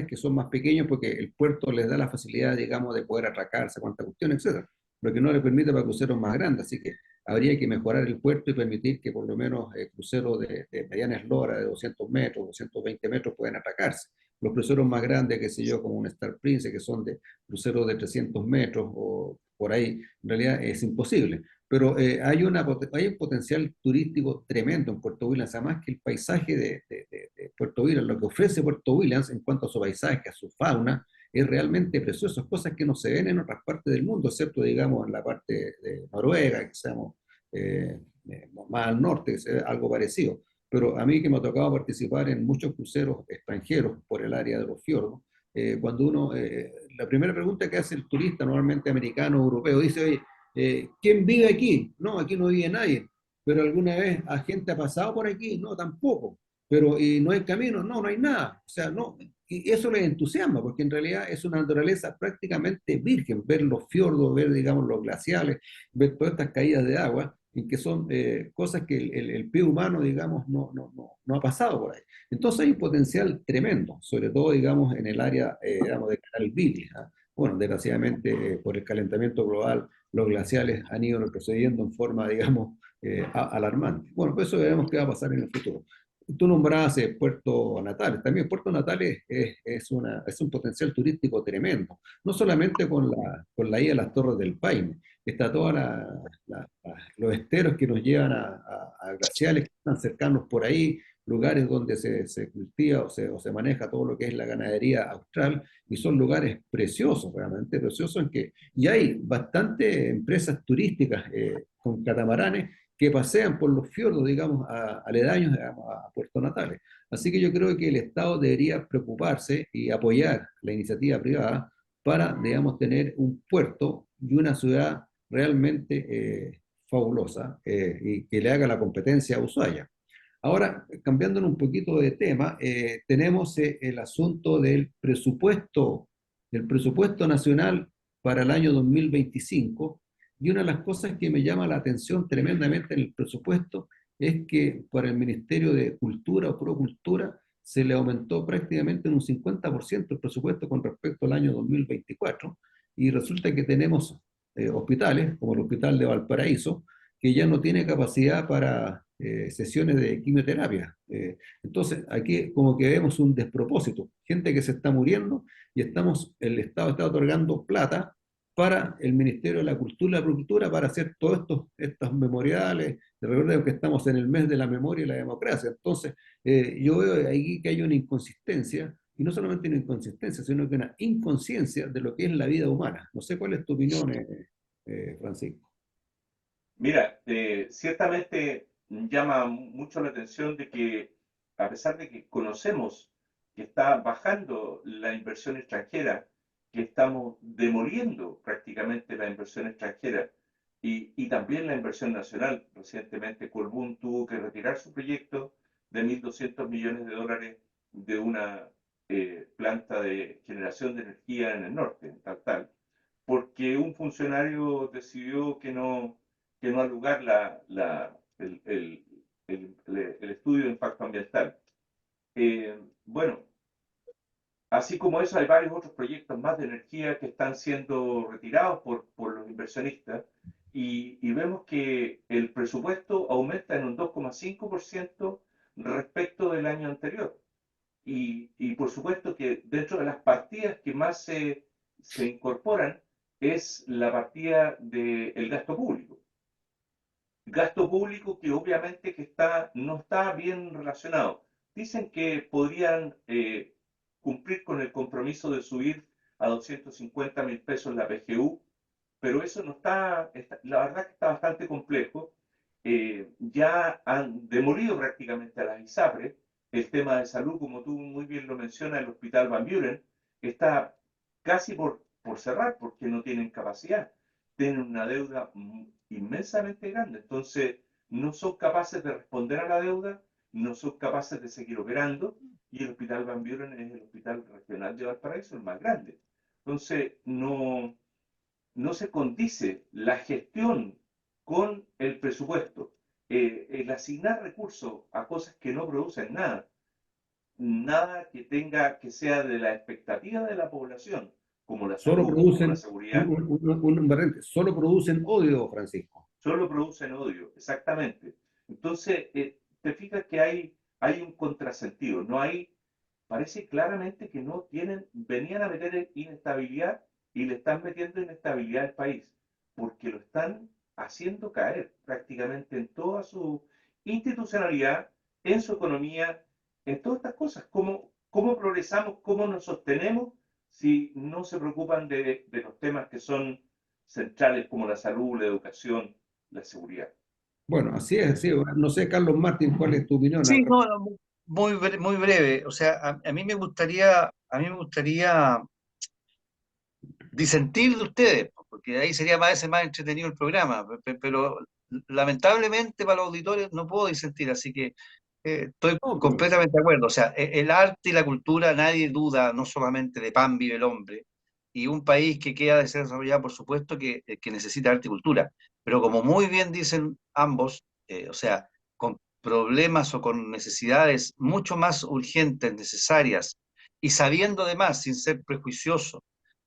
que son más pequeños porque el puerto les da la facilidad, digamos, de poder atracarse, cuánta cuestión, etcétera, lo que no le permite para cruceros más grandes. Así que habría que mejorar el puerto y permitir que por lo menos cruceros de mediana eslora, de 200 metros, 220 metros, puedan atracarse. Los cruceros más grandes, qué sé yo, como un Star Prince, que son de cruceros de 300 metros o por ahí, en realidad es imposible. Pero hay un potencial turístico tremendo en Puerto Williams, además que el paisaje de Puerto Williams, lo que ofrece Puerto Williams en cuanto a su paisaje, a su fauna, es realmente precioso, cosas que no se ven en otras partes del mundo, excepto, digamos, en la parte de Noruega, que seamos más al norte, que es algo parecido. Pero a mí que me ha tocado participar en muchos cruceros extranjeros por el área de los fiordos, la primera pregunta que hace el turista, normalmente americano o europeo, dice, oye, ¿quién vive aquí? No, aquí no vive nadie. Pero alguna vez ¿a gente ha pasado por aquí? No, tampoco. Pero ¿y no hay camino? No, no hay nada. O sea, no. Y eso les entusiasma, porque en realidad es una naturaleza prácticamente virgen, ver los fiordos, ver, digamos, los glaciales, ver todas estas caídas de agua, en que son cosas que el pie humano, digamos, no ha pasado por ahí. Entonces hay un potencial tremendo, sobre todo, digamos, en el área, digamos, de Canal Biblia. ¿Ah? Bueno, desgraciadamente, por el calentamiento global, los glaciales han ido retrocediendo en forma, digamos, alarmante. Bueno, pues eso veremos qué va a pasar en el futuro. Tú nombrabas Puerto Natales. También Puerto Natales es un potencial turístico tremendo, no solamente con la ida a las Torres del Paine, está todos los esteros que nos llevan a glaciales que están cercanos por ahí, lugares donde se cultiva o se maneja todo lo que es la ganadería austral, y son lugares preciosos, realmente preciosos, y hay bastantes empresas turísticas con catamaranes que pasean por los fiordos, digamos, aledaños, digamos, a Puerto Natales. Así que yo creo que el Estado debería preocuparse y apoyar la iniciativa privada para, digamos, tener un puerto y una ciudad realmente fabulosa y que le haga la competencia a Ushuaia. Ahora, cambiando un poquito de tema, tenemos el asunto del presupuesto nacional para el año 2025, y una de las cosas que me llama la atención tremendamente en el presupuesto es que para el Ministerio de Cultura o Procultura se le aumentó prácticamente en un 50% el presupuesto con respecto al año 2024, y resulta que tenemos hospitales, como el Hospital de Valparaíso, que ya no tiene capacidad para sesiones de quimioterapia. Entonces, aquí como que vemos un despropósito, gente que se está muriendo y el Estado está otorgando plata para el Ministerio de la Cultura y la Agricultura para hacer todos estos memoriales. Recuerden que estamos en el mes de la memoria y la democracia. Entonces, yo veo ahí que hay una inconsistencia, y no solamente una inconsistencia, sino que una inconsciencia de lo que es la vida humana. No sé cuál es tu opinión, Francisco. Mira, ciertamente llama mucho la atención de que, a pesar de que conocemos que está bajando la inversión extranjera, que estamos demoliendo prácticamente la inversión extranjera y también la inversión nacional. Recientemente Colbún tuvo que retirar su proyecto de 1.200 millones de dólares de una planta de generación de energía en el norte, en Taltal, porque un funcionario decidió que no al lugar el estudio de impacto ambiental. Bueno, así como eso, hay varios otros proyectos más de energía que están siendo retirados por los inversionistas, y vemos que el presupuesto aumenta en un 2,5% respecto del año anterior. Y por supuesto que dentro de las partidas que más se incorporan es la partida del gasto público. Gasto público que obviamente que no está bien relacionado. Dicen que podrían cumplir con el compromiso de subir a 250.000 pesos la PGU, pero eso no la verdad que está bastante complejo. Ya han demolido prácticamente a las ISAPRE. El tema de salud, como tú muy bien lo mencionas, el Hospital Van Buren está casi por cerrar porque no tienen capacidad. Tienen una deuda inmensamente grande. Entonces, no son capaces de responder a la deuda, no son capaces de seguir operando, y el Hospital Van Buren es el hospital regional de Valparaíso, el más grande. Entonces, no se condice la gestión con el presupuesto. El asignar recursos a cosas que no producen nada, nada que tenga que sea de la expectativa de la población, como la Solo salud, como la producen, seguridad, solo producen odio, Francisco. solo producen odio, exactamente. Entonces, te fijas que hay un contrasentido, no hay, parece claramente que no tienen, venían a meter inestabilidad y le están metiendo inestabilidad al país, porque lo están haciendo caer prácticamente en toda su institucionalidad, en su economía, en todas estas cosas. ¿Cómo progresamos, cómo nos sostenemos si no se preocupan de los temas que son centrales como la salud, la educación, la seguridad? Bueno, así es, sí. No sé, Carlos Martín, ¿cuál es tu opinión al Sí, no, respecto? no, muy breve. O sea, a mí me gustaría disentir de ustedes, porque ahí sería más entretenido el programa, pero lamentablemente para los auditores no puedo disentir, así que estoy No, pero completamente de acuerdo. O sea, el arte y la cultura, nadie duda, no solamente de pan vive el hombre, y un país que queda desarrollado, por supuesto, que necesita arte y cultura, pero como muy bien dicen ambos, o sea, con problemas o con necesidades mucho más urgentes, necesarias, y sabiendo además, sin ser prejuicioso,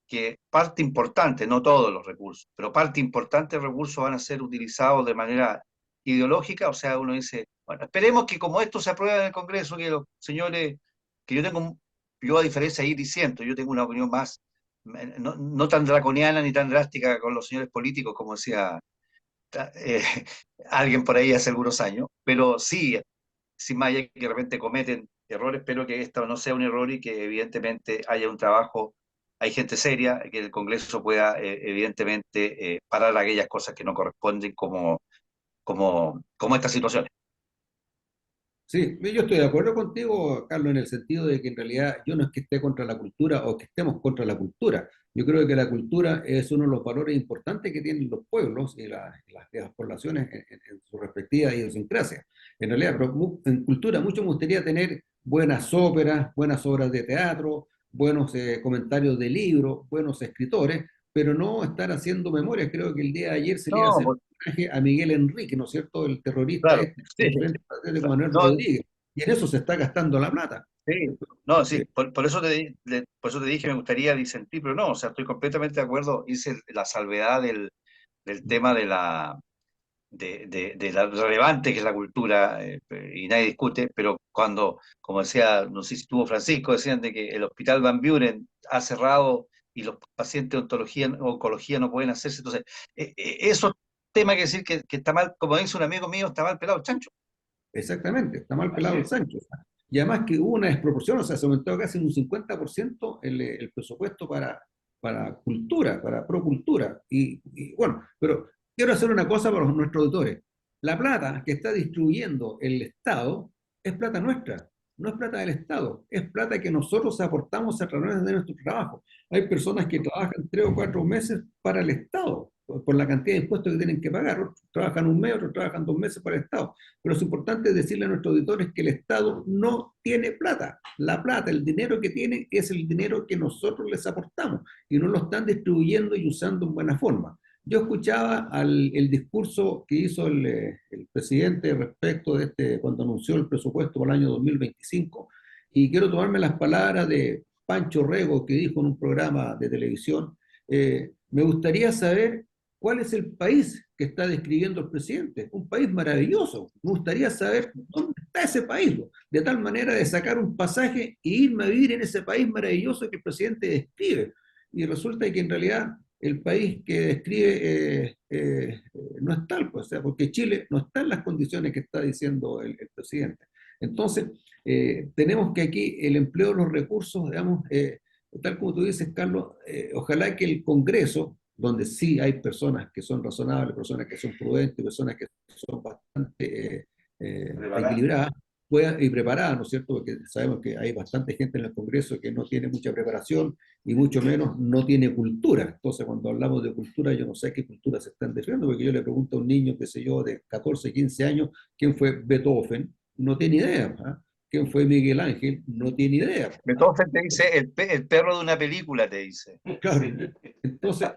que parte importante, no todos los recursos, pero parte importante de recursos van a ser utilizados de manera ideológica. O sea, uno dice, bueno, esperemos que como esto se apruebe en el Congreso, que los señores, que yo a diferencia ahí diciendo, yo tengo una opinión más, no tan draconiana ni tan drástica con los señores políticos, como decía eh, alguien por ahí hace algunos años, pero sí, sin más allá que de repente cometen errores, pero que esto no sea un error y que evidentemente haya un trabajo, hay gente seria, que el Congreso pueda evidentemente parar aquellas cosas que no corresponden como estas situaciones. sí, yo estoy de acuerdo contigo, Carlos, en el sentido de que en realidad yo no es que esté contra la cultura o que estemos contra la cultura. Yo creo que la cultura es uno de los valores importantes que tienen los pueblos y las poblaciones en su respectiva idiosincrasia. En realidad, pero en cultura mucho me gustaría tener buenas óperas, buenas obras de teatro, buenos comentarios de libros, buenos escritores, pero no estar haciendo memoria. Creo que el día de ayer se le iba a No, hacer pues, homenaje a Miguel Enrique, ¿no es cierto? El terrorista claro, este, sí, el frente patriótico Manuel no, Rodríguez. y en eso se está gastando la plata. Sí, no, sí, Eh, por eso por eso te dije, me gustaría disentir, pero no, o sea, estoy completamente de acuerdo, hice la salvedad del tema de la relevante que es la cultura, y nadie discute, pero cuando, como decía, no sé si estuvo Francisco, decían de que el Hospital Van Buren ha cerrado y los pacientes de oncología no pueden hacerse, entonces, esos temas que decir que está mal, como dice un amigo mío, está mal pelado el chancho. Exactamente, está mal Así pelado el es. Sancho. Y además que hubo una desproporción, o sea, se aumentó casi en un 50% el presupuesto para cultura, para procultura. Y bueno, pero quiero hacer una cosa para nuestros auditores. La plata que está distribuyendo el Estado es plata nuestra, no es plata del Estado, es plata que nosotros aportamos a través de nuestro trabajo. Hay personas que trabajan 3 o 4 meses para el Estado, por la cantidad de impuestos que tienen que pagar. Otros trabajan un mes, otros trabajan 2 meses para el Estado. Pero es importante decirle a nuestros auditores que el Estado no tiene plata. La plata, el dinero que tiene, es el dinero que nosotros les aportamos y no lo están distribuyendo y usando en buena forma. Yo escuchaba el discurso que hizo el presidente respecto de cuando anunció el presupuesto para el año 2025 y quiero tomarme las palabras de Pancho Rego que dijo en un programa de televisión, me gustaría saber ¿cuál es el país que está describiendo el presidente? Un país maravilloso. Me gustaría saber dónde está ese país, de tal manera de sacar un pasaje e irme a vivir en ese país maravilloso que el presidente describe. Y resulta que en realidad el país que describe no es tal, pues, o sea, porque Chile no está en las condiciones que está diciendo el presidente. Entonces, tenemos que aquí el empleo de los recursos, digamos, tal como tú dices, Carlos, ojalá que el Congreso, donde sí hay personas que son razonables, personas que son prudentes, personas que son bastante Preparada. equilibradas y preparadas, ¿no es cierto? Porque sabemos que hay bastante gente en el Congreso que no tiene mucha preparación y mucho menos no tiene cultura. Entonces, cuando hablamos de cultura, yo no sé qué cultura se están refiriendo, porque yo le pregunto a un niño, qué sé yo, de 14, 15 años, quién fue Beethoven, no tiene idea. ¿Ah? ¿Quién fue Miguel Ángel? No tiene idea. Beethoven te dice el perro de una película, te dice. Claro. Sí. Entonces,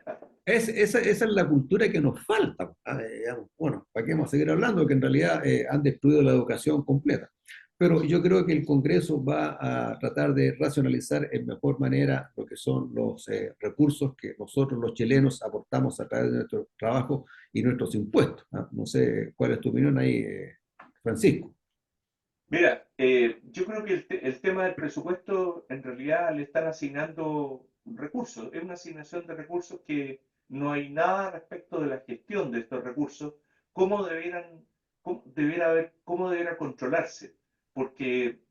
esa es la cultura que nos falta. Digamos. Bueno, ¿para qué vamos a seguir hablando? Que en realidad han destruido la educación completa. Pero yo creo que el Congreso va a tratar de racionalizar en mejor manera lo que son los recursos que nosotros los chilenos aportamos a través de nuestro trabajo y nuestros impuestos. ¿Ah? No sé cuál es tu opinión ahí, Francisco. Mira, yo creo que el tema del presupuesto en realidad le están asignando recursos. Es una asignación de recursos que no hay nada respecto de la gestión de estos recursos, cómo debieran, cómo debiera controlarse. Porque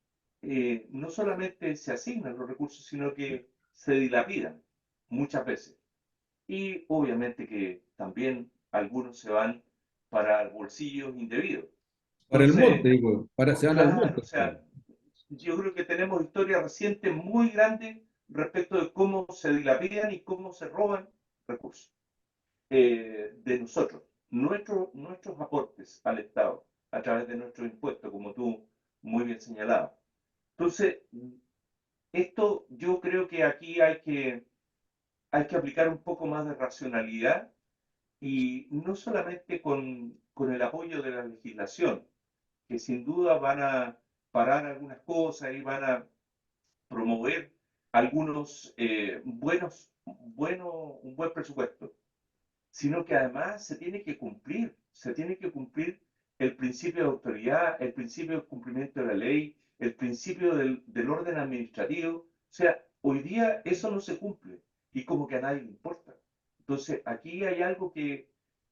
no solamente se asignan los recursos, sino que se dilapidan muchas veces. Y obviamente que también algunos se van para bolsillos indebidos. Para el Entonces, monte, digo, se van al claro, monte. o sea, yo creo que tenemos historia reciente muy grande respecto de cómo se dilapidan y cómo se roban recursos de nosotros, nuestros aportes al Estado a través de nuestros impuestos, como tú muy bien señalabas. Entonces, esto yo creo que aquí hay que aplicar un poco más de racionalidad y no solamente con el apoyo de la legislación, que sin duda van a parar algunas cosas y van a promover algunos un buen presupuesto, sino que además se tiene que cumplir el principio de autoridad, el principio del cumplimiento de la ley, el principio del orden administrativo. O sea, hoy día eso no se cumple y como que a nadie le importa. Entonces, aquí hay algo que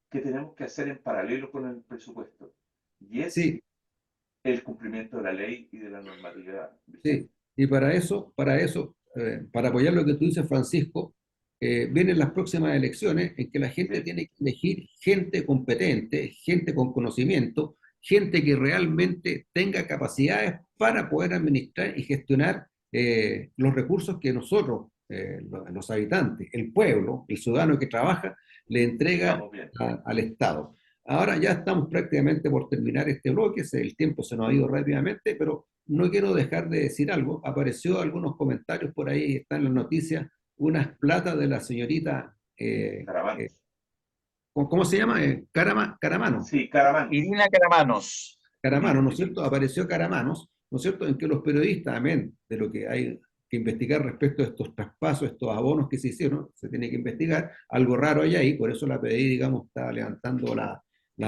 tenemos que hacer en paralelo con el presupuesto y es Sí, el cumplimiento de la ley y de la normatividad vigente. sí, y para apoyar lo que tú dices, Francisco, vienen las próximas elecciones en que la gente Sí, tiene que elegir gente competente, gente con conocimiento, gente que realmente tenga capacidades para poder administrar y gestionar los recursos que nosotros, los habitantes, el pueblo, el ciudadano que trabaja, le entrega estamos bien. al Estado. Ahora ya estamos prácticamente por terminar este bloque, el tiempo se nos ha ido rápidamente, pero no quiero dejar de decir algo. Apareció algunos comentarios por ahí, están en las noticias, unas platas de la señorita, Caravanos. ¿cómo se llama? Caramano. Sí, caravanos. Irina Caramanos. Caramano, ¿no es cierto? Apareció Caramanos ¿no es cierto?, en que los periodistas, amén de lo que hay que investigar respecto a estos traspasos, estos abonos que se hicieron, se tiene que investigar, algo raro hay ahí, por eso la PDI, digamos, está levantando la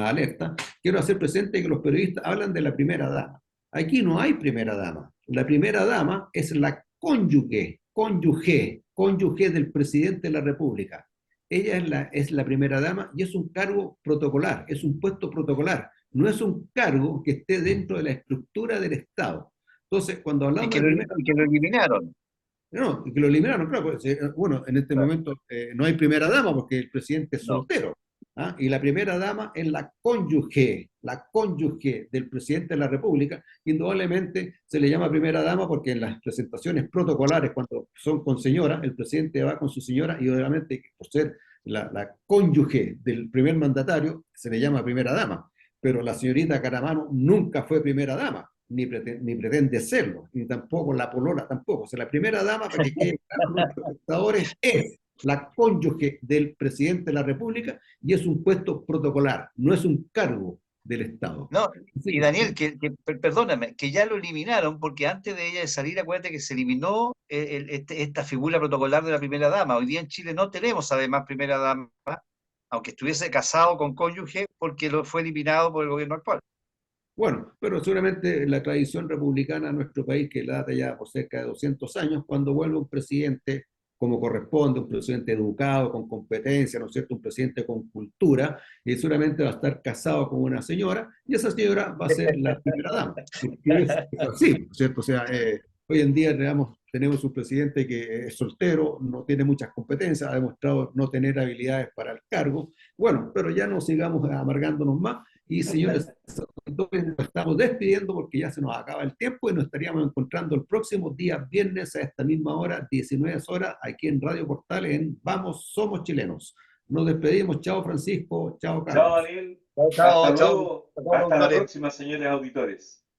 alerta. Quiero hacer presente que los periodistas hablan de la primera dama. Aquí no hay primera dama. La primera dama es la cónyuge del presidente de la República. Ella es la primera dama y es un cargo protocolar, es un puesto protocolar, no es un cargo que esté dentro de la estructura del Estado. Entonces, cuando hablamos de primera y que lo eliminaron. no, que lo eliminaron, claro, pues, bueno, en este Claro. momento no hay primera dama porque el presidente es No. soltero. ¿Ah? Y la primera dama es la cónyuge del presidente de la República. Indudablemente se le llama primera dama porque en las presentaciones protocolares, cuando son con señora, el presidente va con su señora y obviamente por ser la cónyuge del primer mandatario, se le llama primera dama. Pero la señorita Caramano nunca fue primera dama, ni pretende serlo, ni tampoco la polola tampoco. O sea, la primera dama, para que quede claro a nuestros espectadores, es la cónyuge del presidente de la República y es un puesto protocolar, no es un cargo del Estado. No, Así y Daniel, perdóname, que ya lo eliminaron, porque antes de ella de salir, acuérdate que se eliminó esta figura protocolar de la primera dama. Hoy día en Chile no tenemos además primera dama, aunque estuviese casado con cónyuge, porque lo fue eliminado por el gobierno actual. Bueno, pero seguramente la tradición republicana en nuestro país, que la data ya por cerca de 200 años, cuando vuelve un presidente como corresponde, un presidente educado, con competencia, ¿no es cierto?, un presidente con cultura, y seguramente va a estar casado con una señora, y esa señora va a ser la primera dama. Es así, ¿no es cierto? O sea, hoy en día, digamos, tenemos un presidente que es soltero, no tiene muchas competencias, ha demostrado no tener habilidades para el cargo. Bueno, pero ya no sigamos amargándonos más. Y señores, nos estamos despidiendo porque ya se nos acaba el tiempo y nos estaríamos encontrando el próximo día viernes a esta misma hora, 19 horas, aquí en Radio Portales, en Vamos, Somos Chilenos. Nos despedimos. Chao, Francisco. Chao, Carlos. Chao, Daniel. Chao, Hasta chao, luego. chao, Hasta la auditores. próxima, señores auditores.